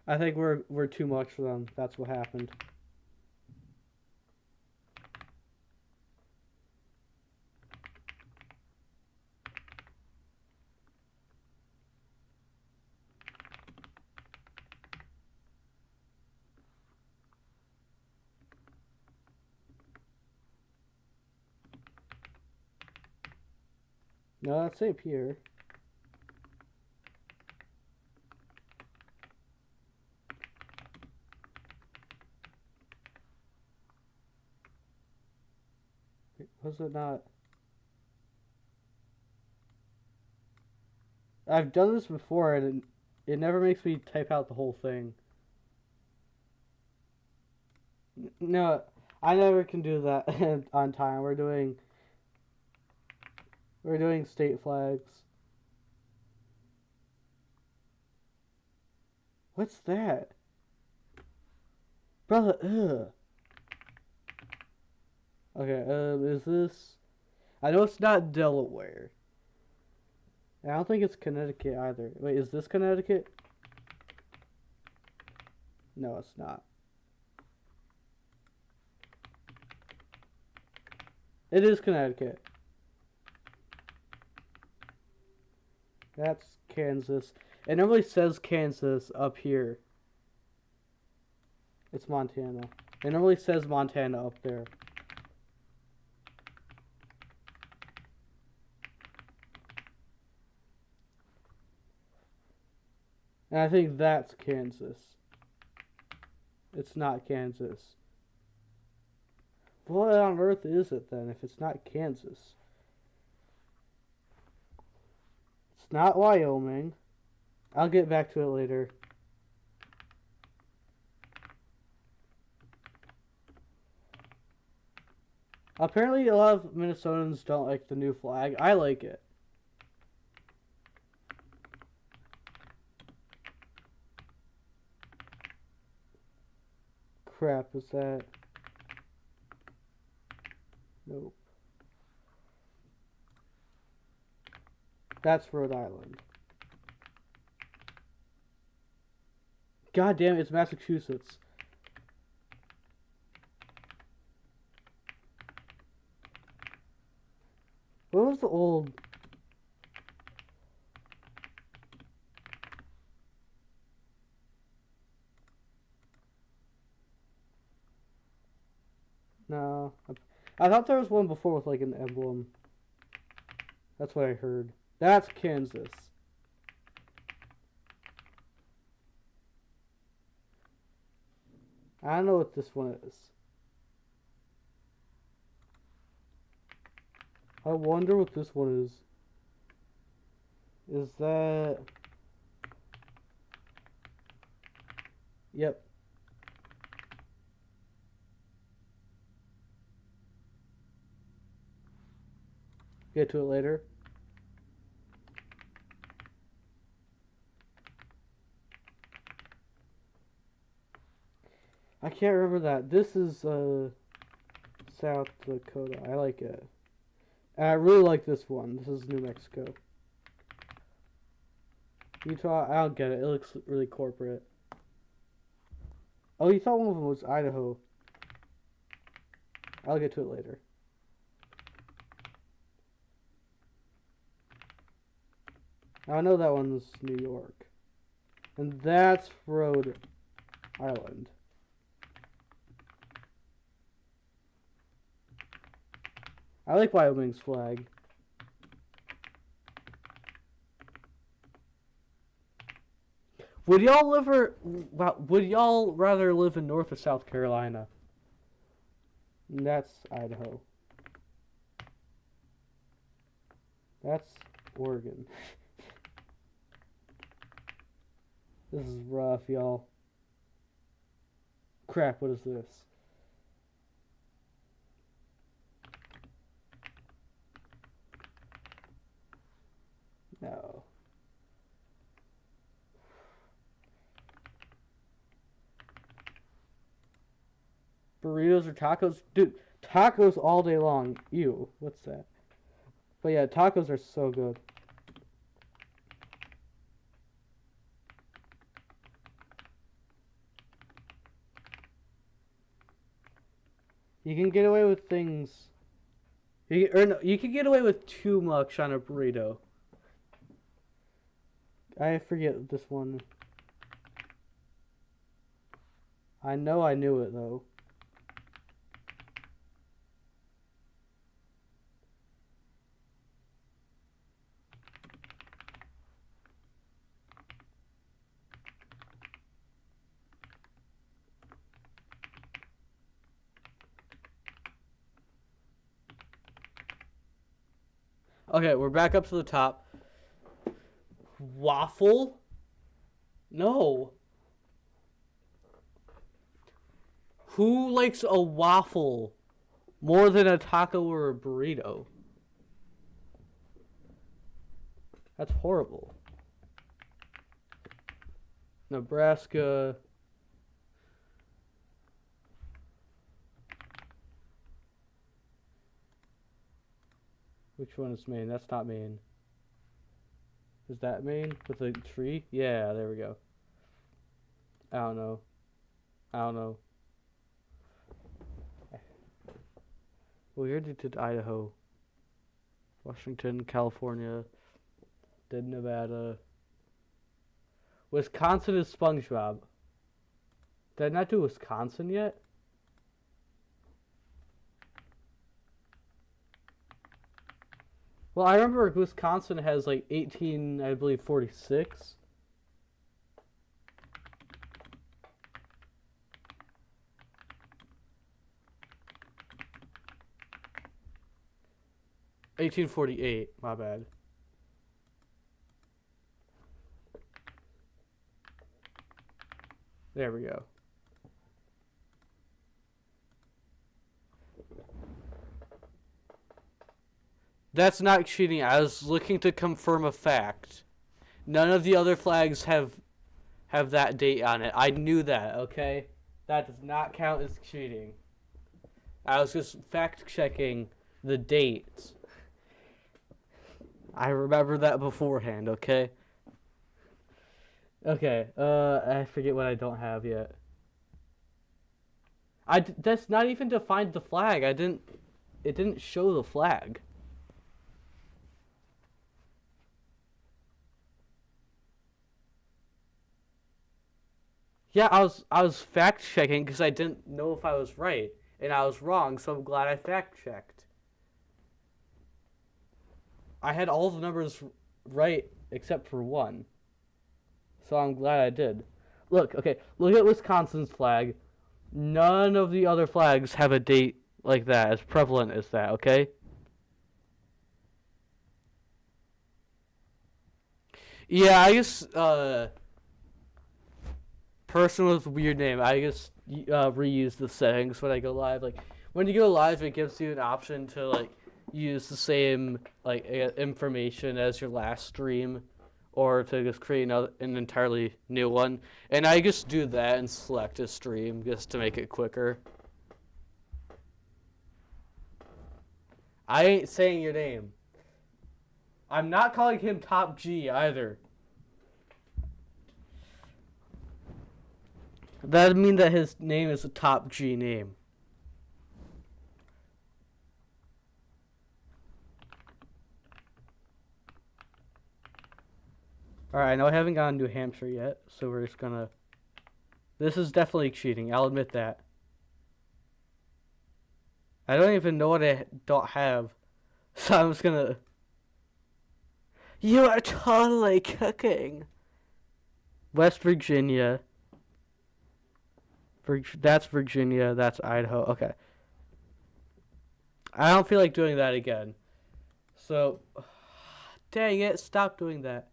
I think we're too much for them. That's what happened. No, that's up here. Was it not? I've done this before and it never makes me type out the whole thing. No, I never can do that on time. We're doing state flags. What's that? Brother, ugh. Okay, is this... I know it's not Delaware. I don't think it's Connecticut either. Wait, is this Connecticut? No, it's not. It is Connecticut. That's Kansas. It normally says Kansas up here. It's Montana. It normally says Montana up there. And I think that's Kansas. It's not Kansas. What on earth is it then if it's not Kansas? It's not Wyoming. I'll get back to it later. Apparently a lot of Minnesotans don't like the new flag. I like it. Crap, is that... Nope. That's Rhode Island. God damn it, it's Massachusetts. What was the old... No. I thought there was one before with like an emblem. That's what I heard. That's Kansas. I don't know what this one is. I wonder what this one is. Is that... Yep. Get to it later. I can't remember that. This is South Dakota. I like it. And I really like this one. This is New Mexico. Utah, I don't get it. It looks really corporate. Oh, you thought one of them was Idaho. I'll get to it later. I know that one's New York. And that's Rhode Island. I like Wyoming's flag. Would y'all rather live in North or South Carolina? And that's Idaho. That's Oregon. This is rough, y'all. Crap, what is this? No. Burritos or tacos? Dude, tacos all day long. Ew, what's that? But yeah, tacos are so good. You can get away with things. You can get away with too much on a burrito. I forget this one. I know I knew it though. Okay, we're back up to the top. Waffle? No. Who likes a waffle more than a taco or a burrito? That's horrible. Nebraska. Which one is Maine? That's not Maine. Is that Maine with a tree? Yeah, there we go. I don't know. I don't know. We already did Idaho. Washington, California. Did Nevada. Wisconsin is SpongeBob. Did I not do Wisconsin yet? Well, I remember Wisconsin has like 18, I believe 46. $1848, my bad. There we go. That's not cheating. I was looking to confirm a fact. None of the other flags have that date on it. I knew that, okay? That does not count as cheating. I was just fact checking the dates. I remember that beforehand, okay? Okay, I forget what I don't have yet. That's not even to find the flag. It didn't show the flag. Yeah, I was fact checking because I didn't know if I was right, and I was wrong, so I'm glad I fact checked. I had all the numbers right except for one, so I'm glad I did. Look, okay, look at Wisconsin's flag. None of the other flags have a date like that, as prevalent as that, okay? Yeah, I guess, person with a weird name, I just reuse the settings when I go live. Like, when you go live, it gives you an option to, like, use the same, like, information as your last stream, or to just create an entirely new one. And I just do that and select a stream just to make it quicker. I ain't saying your name. I'm not calling him Top G either. That'd mean that his name is a Top G name. Alright, I know I haven't gotten New Hampshire yet, so we're just gonna... This is definitely cheating, I'll admit that. I don't even know what I don't have, so I'm just gonna... You are totally cooking! West Virginia. That's Virginia, that's Idaho, okay. I don't feel like doing that again. So, dang it, stop doing that.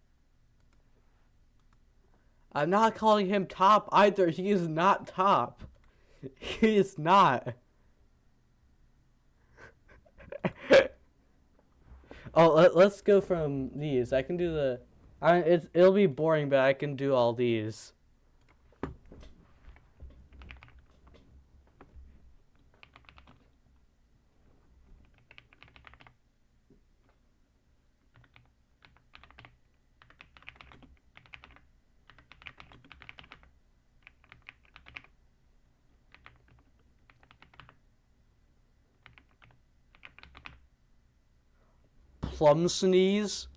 I'm not calling him Top either. He is not Top. He is not. Oh, let's go from these. I can do the... it'll be boring, but I can do all these. Plum sneeze?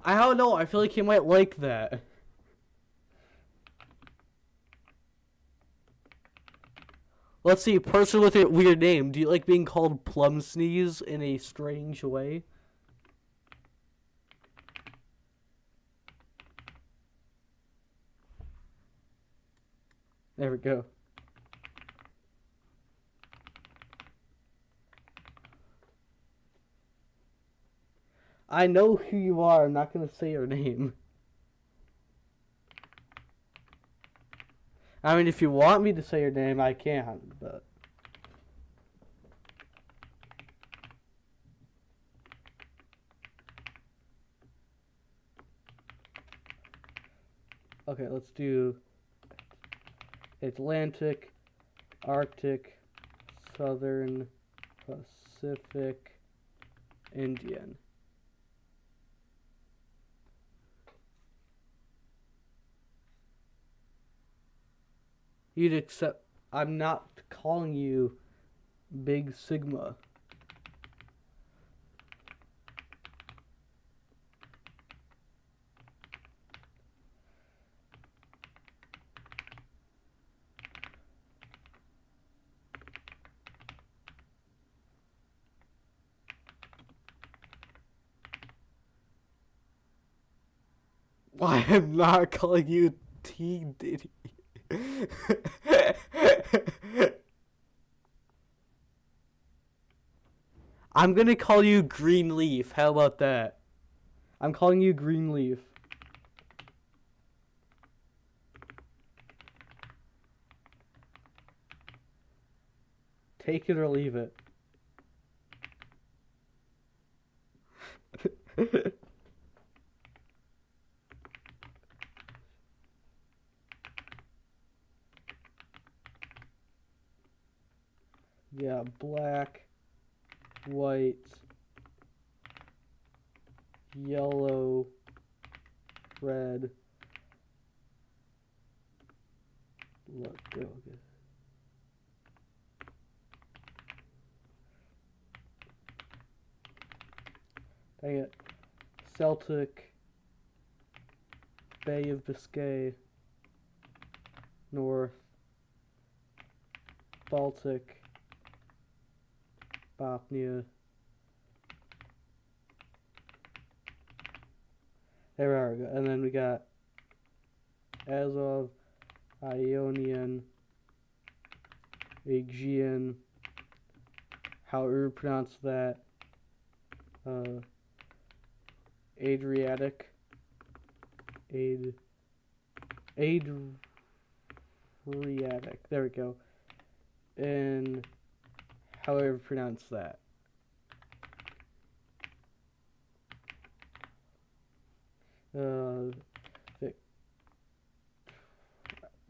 I don't know. I feel like he might like that. Let's see. Person with a weird name. Do you like being called Plum Sneeze in a strange way? There we go. I know who you are. I'm not gonna say your name. I mean, if you want me to say your name, I can, but... Okay, let's do Atlantic, Arctic, Southern, Pacific, Indian. You'd accept... I'm not calling you Big Sigma. Why I'm not calling you T Diddy? I'm gonna call you Greenleaf. How about that? I'm calling you Greenleaf. Take it or leave it. Yeah, black, white, yellow, red. Look, go. Dang it. Celtic, Bay of Biscay, North, Baltic, Bosnia. There we go. And then we got Azov, Ionian, Aegean, however you pronounce that, Adriatic, Adriatic, there we go, and however you pronounce that.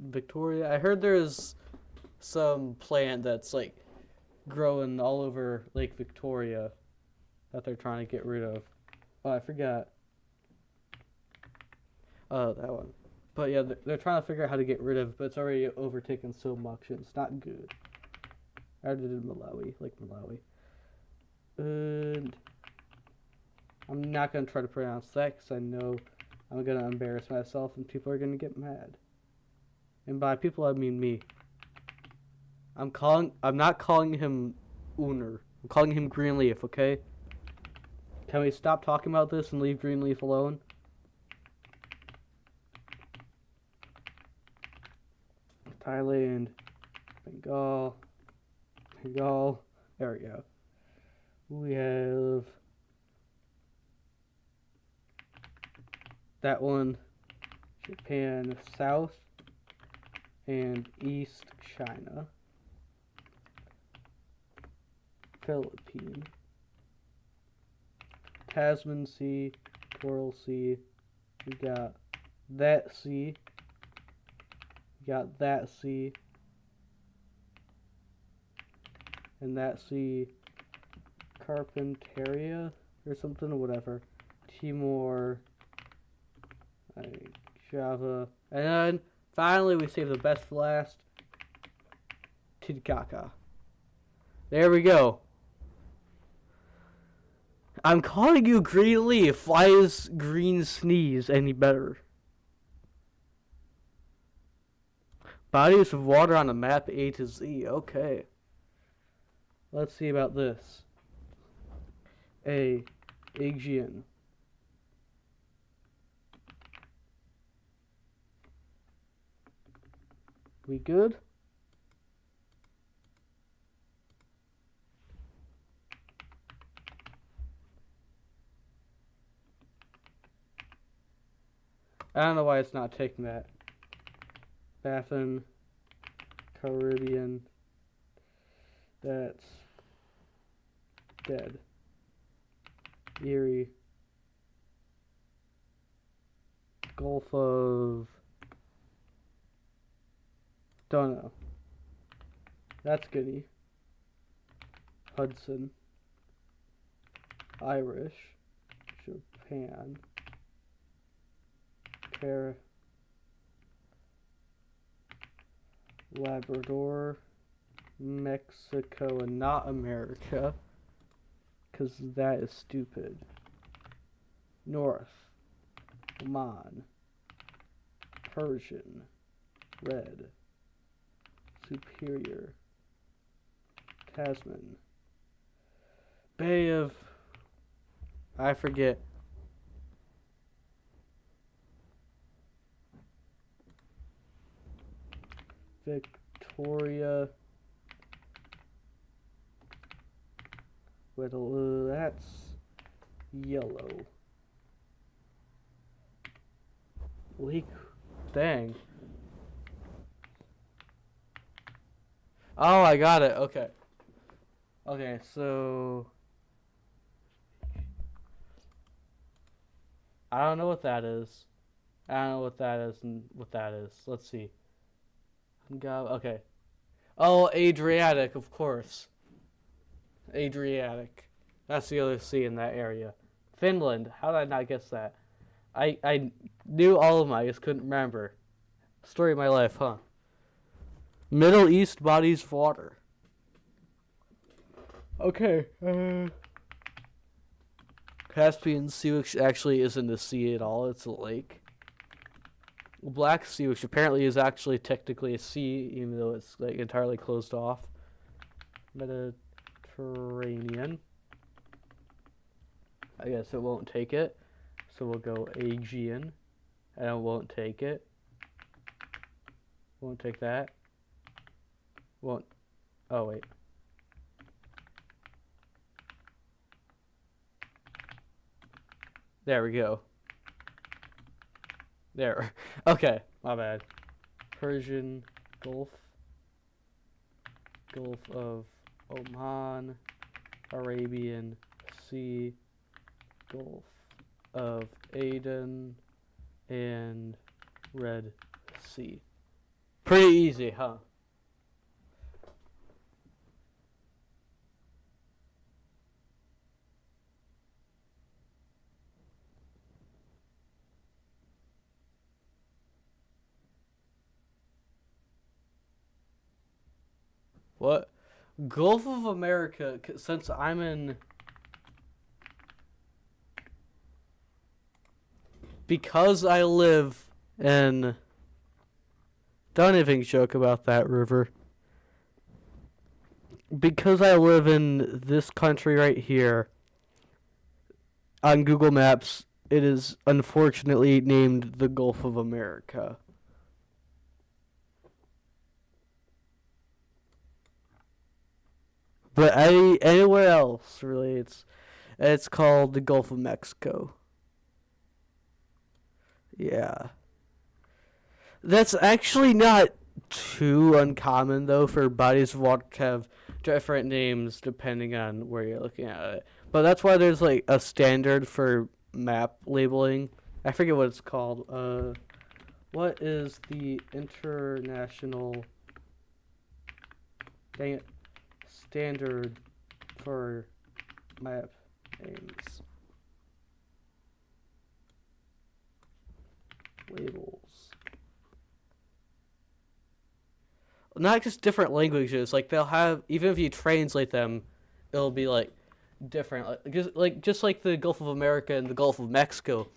Victoria. I heard there's some plant that's like growing all over Lake Victoria that they're trying to get rid of. Oh, I forgot. That one. But yeah, they're trying to figure out how to get rid of it, but it's already overtaken so much and it's not good. I already did Malawi, like Malawi. And I'm not going to try to pronounce that because I know I'm going to embarrass myself and people are going to get mad. And by people, I mean me. I'm not calling him Uner. I'm calling him Greenleaf, okay? Can we stop talking about this and leave Greenleaf alone? Thailand, Bengal, there we go. We have that one, Japan, South and East China, Philippines, Tasman Sea, Coral Sea, we got that sea, we got that sea, and that sea, Carpentaria or something or whatever, Timor, Java, and then finally we save the best for last, Titicaca. There we go. I'm calling you Greenleaf. Why is Green Sneeze any better? Bodies of water on a map A to Z. Okay. Let's see about this. A. Aegean. We good? I don't know why it's not taking that. Baffin, Caribbean. That's dead. Erie. Gulf of... Don't know. That's Guinea. Hudson. Irish. Japan. Labrador. Mexico and not America. Because that is stupid. North. Oman. Persian. Red. Superior. Tasman. Bay of... I forget. Victoria. That's yellow. Leak. Dang. Oh, I got it. Okay. Okay, so... I don't know what that is. I don't know what that is and what that is. Let's see. Okay. Oh, Adriatic, of course. Adriatic. That's the other sea in that area. Finland. How did I not guess that? I knew all of them. I just couldn't remember. Story of my life, huh? Middle East bodies of water. Okay. Caspian Sea, which actually isn't a sea at all. It's a lake. Black Sea, which apparently is actually technically a sea, even though it's like entirely closed off. Mediterranean. I guess it won't take it. So we'll go Aegean. And it won't take it. Won't take that. Won't. Oh, wait. There we go. There. Okay, my bad. Persian Gulf. Gulf of Oman. Arabian Sea. Gulf of Aden. And Red Sea. Pretty easy, huh? What? Gulf of America, since I'm in... Because I live in... Don't even joke about that, River. Because I live in this country right here, on Google Maps, it is unfortunately named the Gulf of America. But anywhere else, really, it's called the Gulf of Mexico. Yeah. That's actually not too uncommon, though, for bodies of water to have different names depending on where you're looking at it. But that's why there's, like, a standard for map labeling. I forget what it's called. What is the international... Dang it. Standard for map names. Labels. Not just different languages, like they'll have, even if you translate them, it'll be like different. Just like the Gulf of America and the Gulf of Mexico.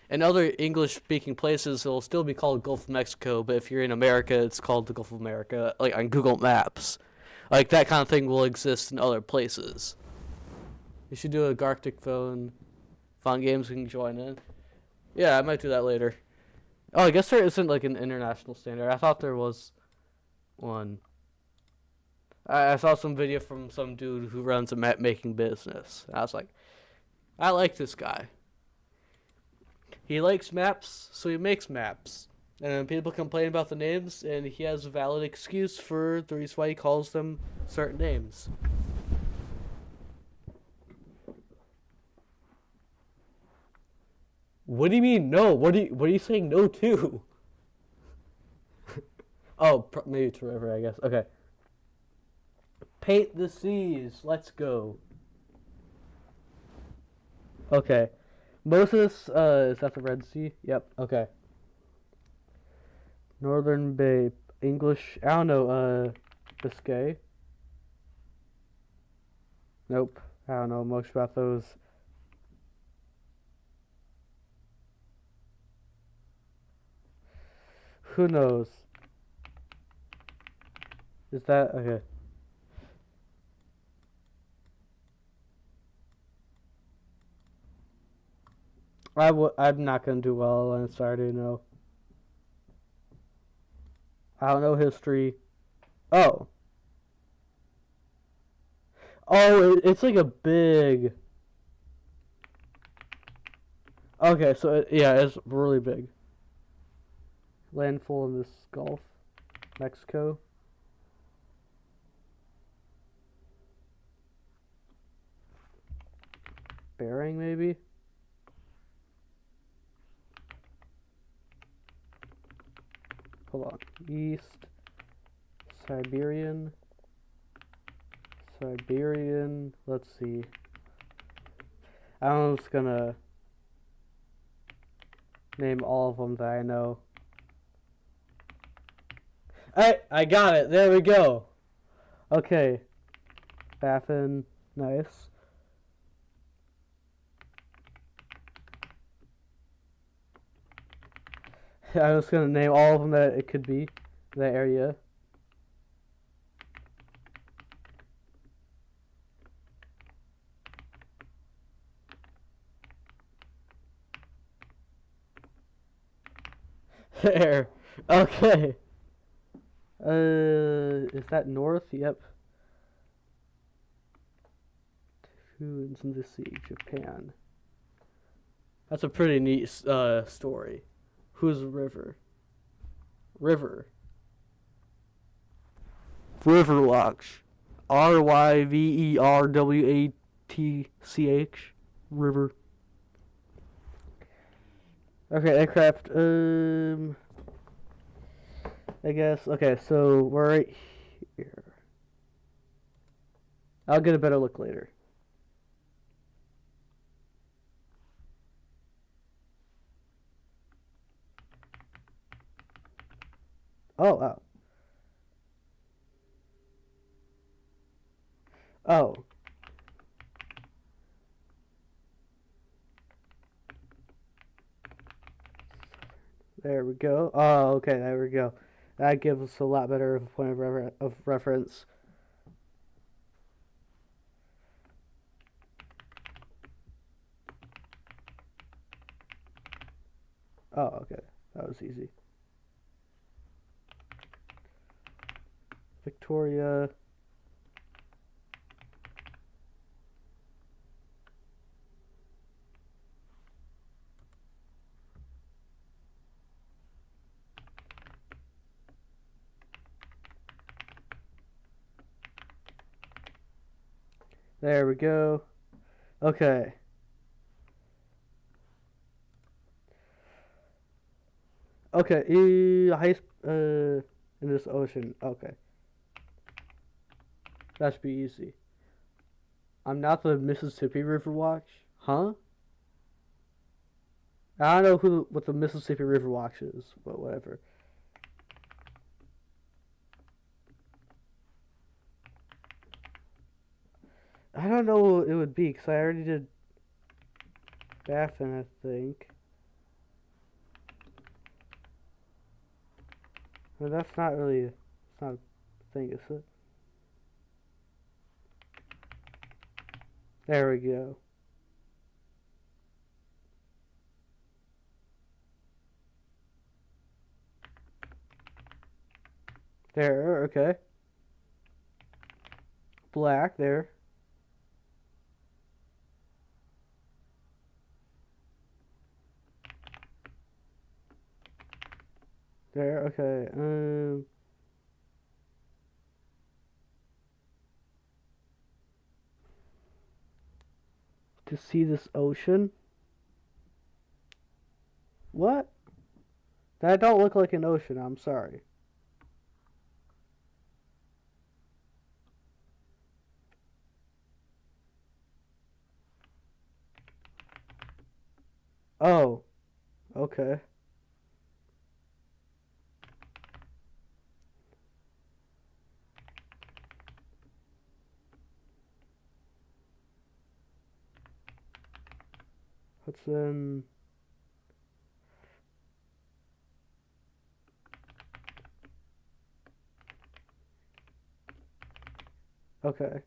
In other English-speaking places, it'll still be called Gulf of Mexico, but if you're in America, it's called the Gulf of America, like on Google Maps. Like, that kind of thing will exist in other places. You should do a Gartic phone. Fun games we can join in. Yeah, I might do that later. Oh, I guess there isn't, like, an international standard. I thought there was one. I saw some video from some dude who runs a map-making business. I was like, I like this guy. He likes maps, so he makes maps. And then people complain about the names, and he has a valid excuse for the reason why he calls them certain names. What do you mean no? What are you saying no to? Oh, maybe to river, I guess. Okay. Paint the seas. Let's go. Okay. Moses, is that the Red Sea? Yep. Okay. Northern Bay, English. I don't know. Biscay. Nope. I don't know much about those. Who knows? Is that okay? I'm not gonna do well on Saturday. No. I don't know history. Oh. Oh, it's like a big. Okay, so yeah, it's really big. Landfall in this Gulf, Mexico. Bering, maybe. Hold on. East. Siberian. Let's see. I'm just gonna name all of them that I know. I got it. There we go. Okay. Baffin. Nice. I'm just gonna name all of them that it could be. That area. There. Okay. Is that north? Yep. Typhoons in the sea, Japan. That's a pretty neat story. Who's River? Riverwatch. Ryverwatch. River. Okay, aircraft. I guess. Okay, so we're right here. I'll get a better look later. Oh, wow. Oh. There we go. Oh, okay, there we go. That gives us a lot better of a point of reference. Oh, okay. That was easy. Victoria. There we go. Okay. Okay, in this ocean. Okay. That should be easy. I'm not the Mississippi River Watch. Huh? I don't know what the Mississippi River Watch is, but whatever. I don't know what it would be, because I already did Baffin, I think. But that's not really, it's not a thing, is it? There we go. There, okay. Black, there. There, okay. To see this ocean? What? That don't look like an ocean, I'm sorry. Oh, okay. What's in... Okay.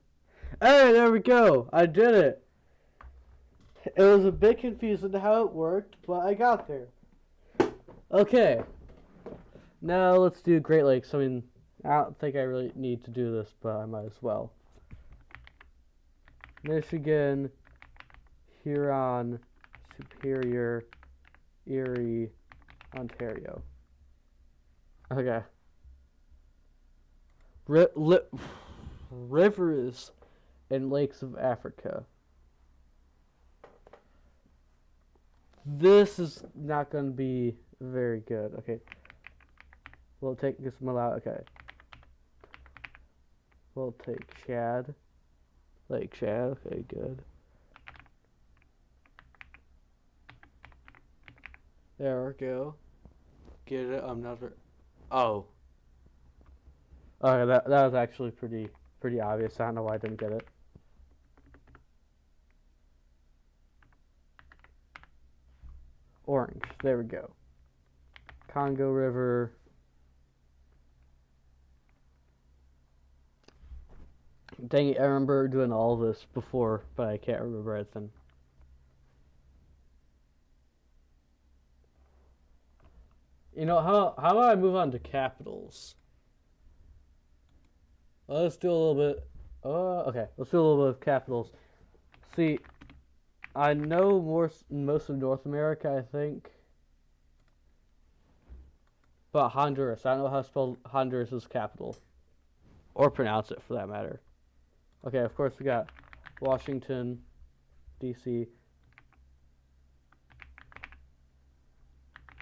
Hey, there we go. I did it. It was a bit confusing how it worked, but I got there. Okay. Now let's do Great Lakes. I mean, I don't think I really need to do this, but I might as well. Michigan, Huron, Superior, Erie, Ontario. Okay. Rivers and lakes of Africa. This is not going to be very good. Okay. We'll take this Malawi. Okay. We'll take Chad. Lake Chad. Okay, good. There we go. Get it? I'm not. Oh. Okay, that was actually pretty obvious. I don't know why I didn't get it. Orange. There we go. Congo River. Dang it, I remember doing all this before, but I can't remember everything. You know, how about I move on to capitals? Let's do a little bit. Okay, let's do a little bit of capitals. See, I know most of North America, I think. But Honduras, I don't know how to spell Honduras' capital. Or pronounce it, for that matter. Okay, of course we got Washington, D.C.,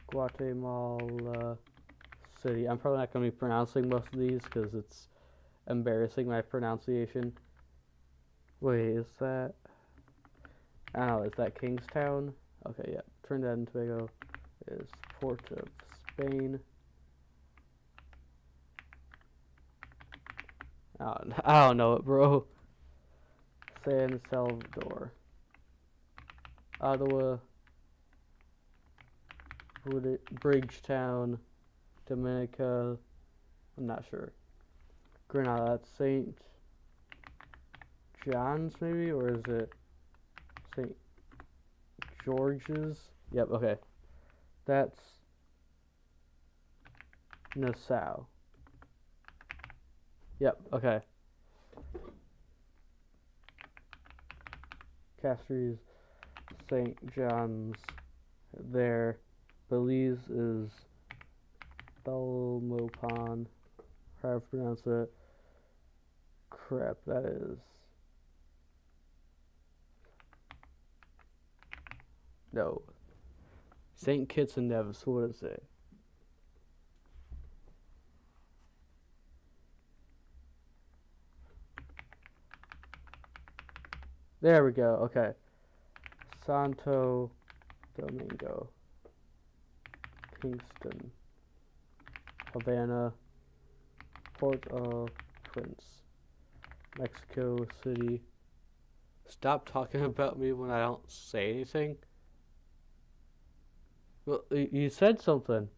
Guatemala City. I'm probably not going to be pronouncing most of these because it's embarrassing, my pronunciation. Wait, is that... I don't know, is that Kingstown? Okay, yeah. Trinidad and Tobago is Port of Spain. I don't know it, bro. San Salvador. Ottawa. Bridgetown. Dominica. I'm not sure. Grenada. That's St. John's, maybe? Or is it St. George's? Yep, okay. That's Nassau. Yep, okay. Castries, St. John's there. Belize is Belmopan. However you pronounce it. Crap, that is... No. St. Kitts and Nevis, what is it? There we go, okay. Santo Domingo. Kingston. Havana. Port-au-Prince. Mexico City. Stop talking about me when I don't say anything. Well, you said something.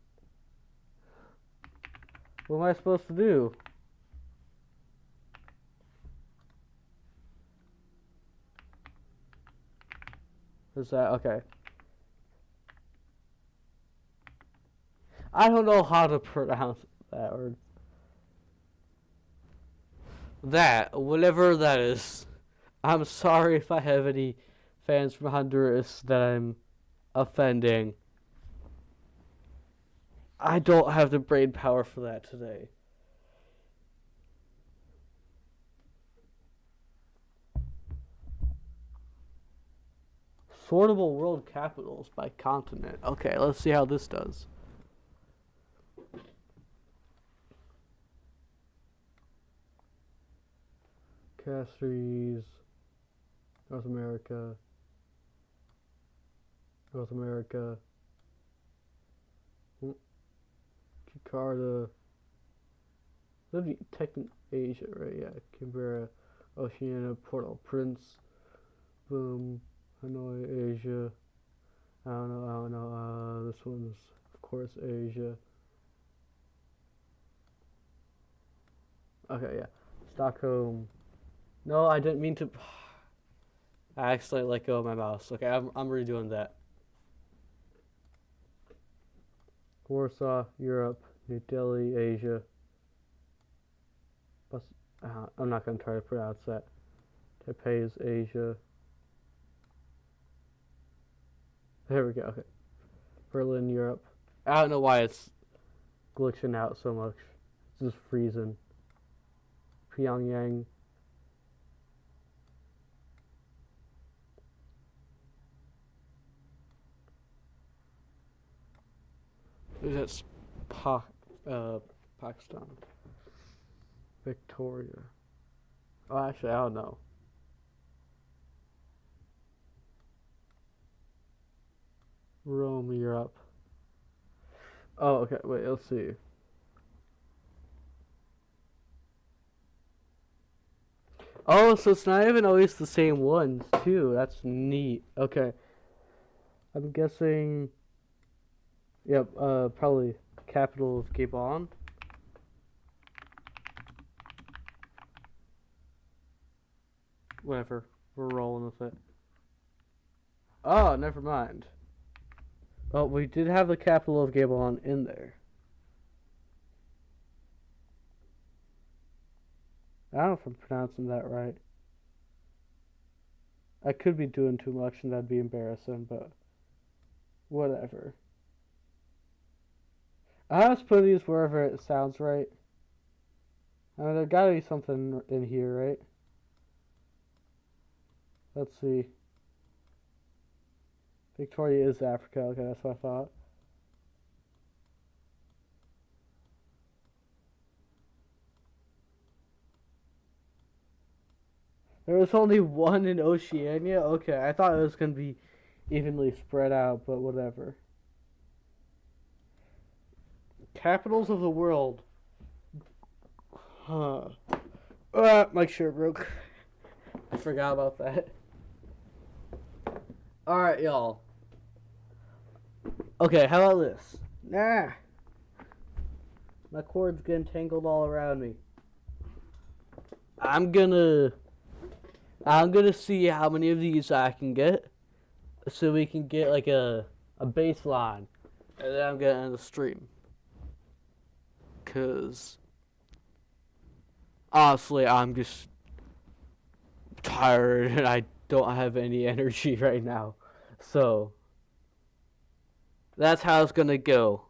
What am I supposed to do? Is that okay? I don't know how to pronounce that word. That, whatever that is. I'm sorry if I have any fans from Honduras that I'm offending. I don't have the brain power for that today. Sortable world capitals by continent. Okay, let's see how this does. Castries, North America, North America, Jakarta, that'd be Asia, right? Yeah, Canberra, Oceania, Port-au-Prince, boom, Hanoi, Asia. I don't know. This one's, of course, Asia. Okay, yeah. Stockholm. No, I didn't mean to. I accidentally let go of my mouse. Okay, I'm redoing that. Warsaw, Europe, New Delhi, Asia. I'm not going to try to pronounce that. Taipei is Asia. There we go. Okay. Berlin, Europe. I don't know why it's glitching out so much. It's just freezing. Pyongyang. That's Pakistan. Victoria. Oh, actually, I don't know. Rome, Europe. Oh, okay. Wait, let's see. Oh, so it's not even always the same ones, too. That's neat. Okay. I'm guessing. Yep, probably capital of Gabon. Whatever. We're rolling with it. Oh, never mind. Oh, we did have the capital of Gabon in there. I don't know if I'm pronouncing that right. I could be doing too much and that'd be embarrassing, but whatever. I just put these wherever it sounds right. I mean, there gotta be something in here, right? Let's see. Victoria is Africa. Okay, that's what I thought. There was only one in Oceania? Okay, I thought it was going to be evenly spread out, but whatever. Capitals of the world. Huh. My shirt broke. I forgot about that. Alright, y'all. Okay, how about this? Nah. My cord's getting tangled all around me. I'm gonna see how many of these I can get, so we can get like a baseline, and then I'm gonna end the stream. Cause honestly, I'm just tired and I don't have any energy right now. So that's how it's gonna go.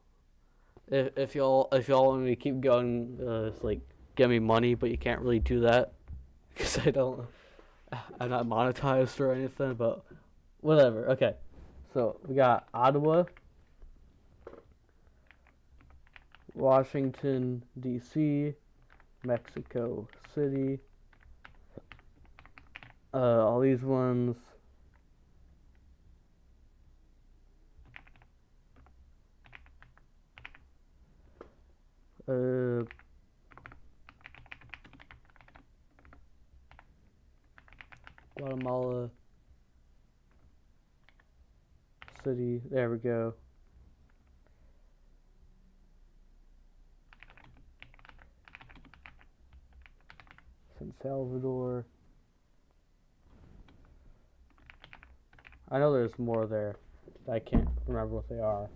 If y'all want me to keep going, it's like give me money, but you can't really do that because I'm not monetized or anything. But whatever. Okay, so we got Ottawa, Washington D.C., Mexico City. All these ones. Guatemala City. There we go. San Salvador. I know there's more there. I can't remember what they are.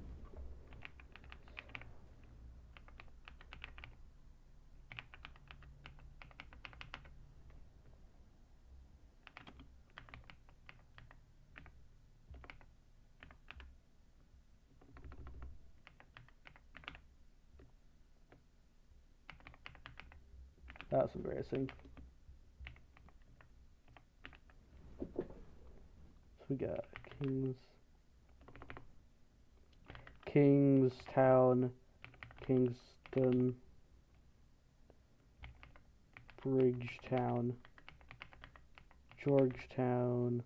That's embarrassing. So we got Kingstown, Kingston, Bridgetown, Georgetown,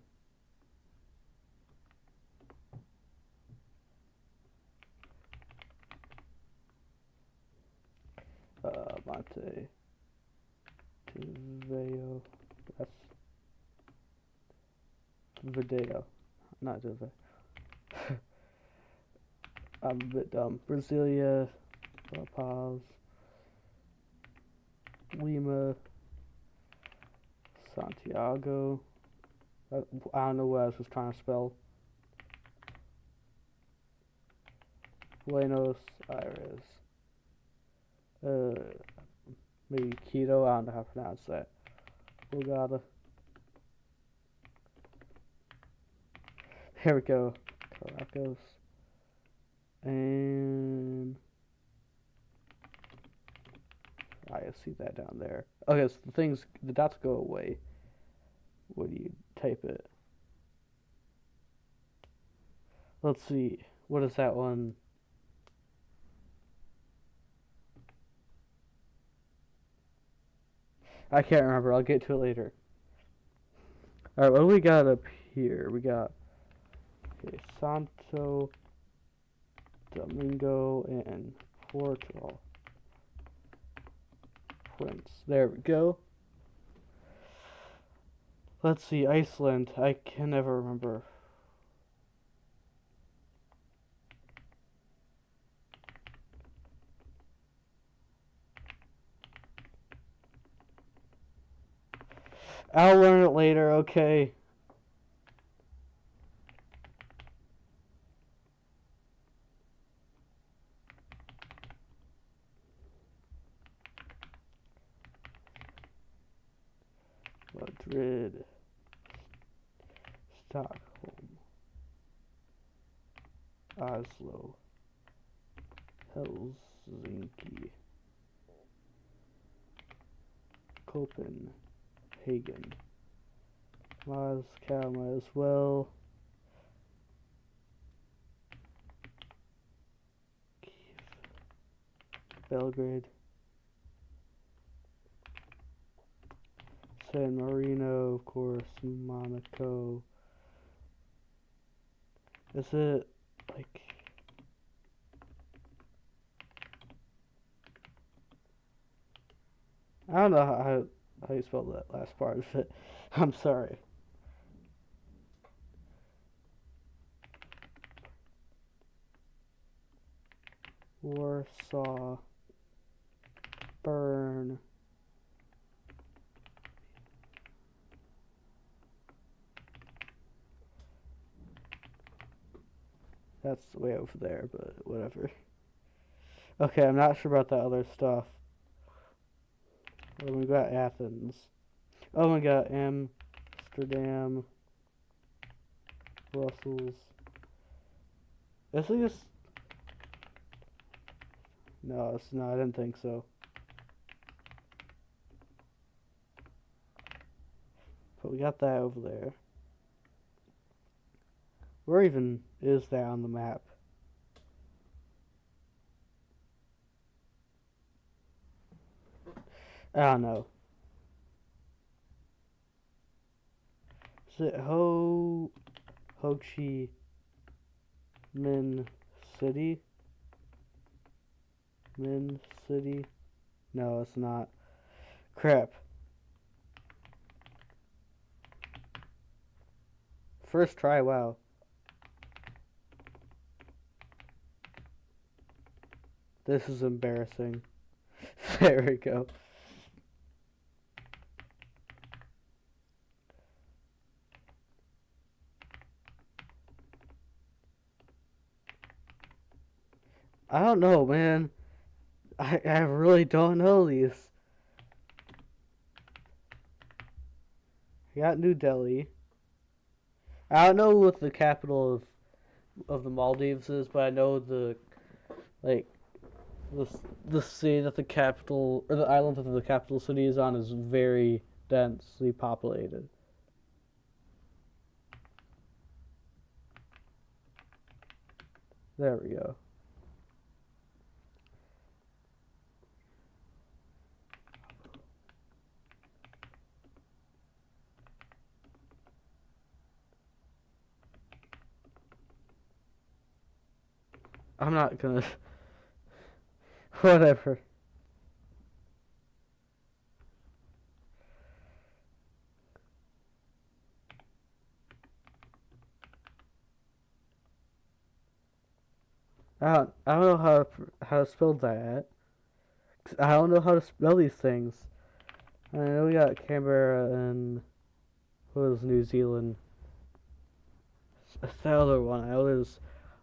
Montevideo, that's Video, not Video. I'm a bit dumb. Brasilia, La Paz, Lima, Santiago. I don't know what I was just trying to spell. Buenos Aires. Maybe Quito. I don't know how to pronounce that. Bogota. Here we go. Caracas. And I see that down there. Okay, so the dots go away when you type it. Let's see. What is that one? I can't remember. I'll get to it later. Alright, what do we got up here? We got Santo Domingo and Porto Prince. There we go. Let's see, Iceland. I can never remember. I'll learn it later, okay. Madrid, Stockholm, Oslo, Helsinki, Copenhagen, Moscow as well, Kiev, Belgrade, San Marino, of course, Monaco. Is it like I don't know how you spell that last part of it. I'm sorry. Warsaw, Bern, that's way over there, but whatever. Okay, I'm not sure about that other stuff. Oh, we got Athens. Oh, we got Amsterdam, Brussels. Is it just... No, it's not. I didn't think so. But we got that over there. Where even is that on the map? I don't know. Is it Ho Chi Minh City? Minh City? No, it's not. Crap. First try, wow. This is embarrassing. There we go. I don't know, man. I really don't know these. I got New Delhi. I don't know what the capital of the Maldives is, but I know the like the sea that the capital, or the island that the capital city is on, is very densely populated. There we go. I'm not gonna. Whatever. I don't know how to spell that. I don't know how to spell these things. I know we got Canberra and what was New Zealand. The other one. I know there's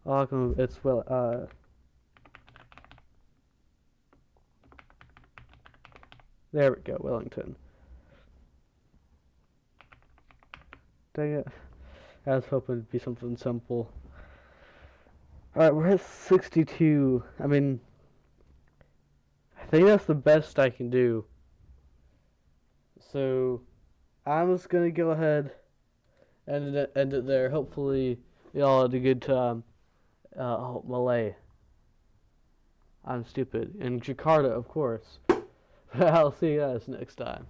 Auckland. It's there we go, Wellington. Dang it. I was hoping it'd be something simple. Alright, we're at 62. I mean, I think that's the best I can do. So, I'm just gonna go ahead and end it there. Hopefully, y'all had a good time. Malay. I'm stupid. And Jakarta, of course. But I'll see you guys next time.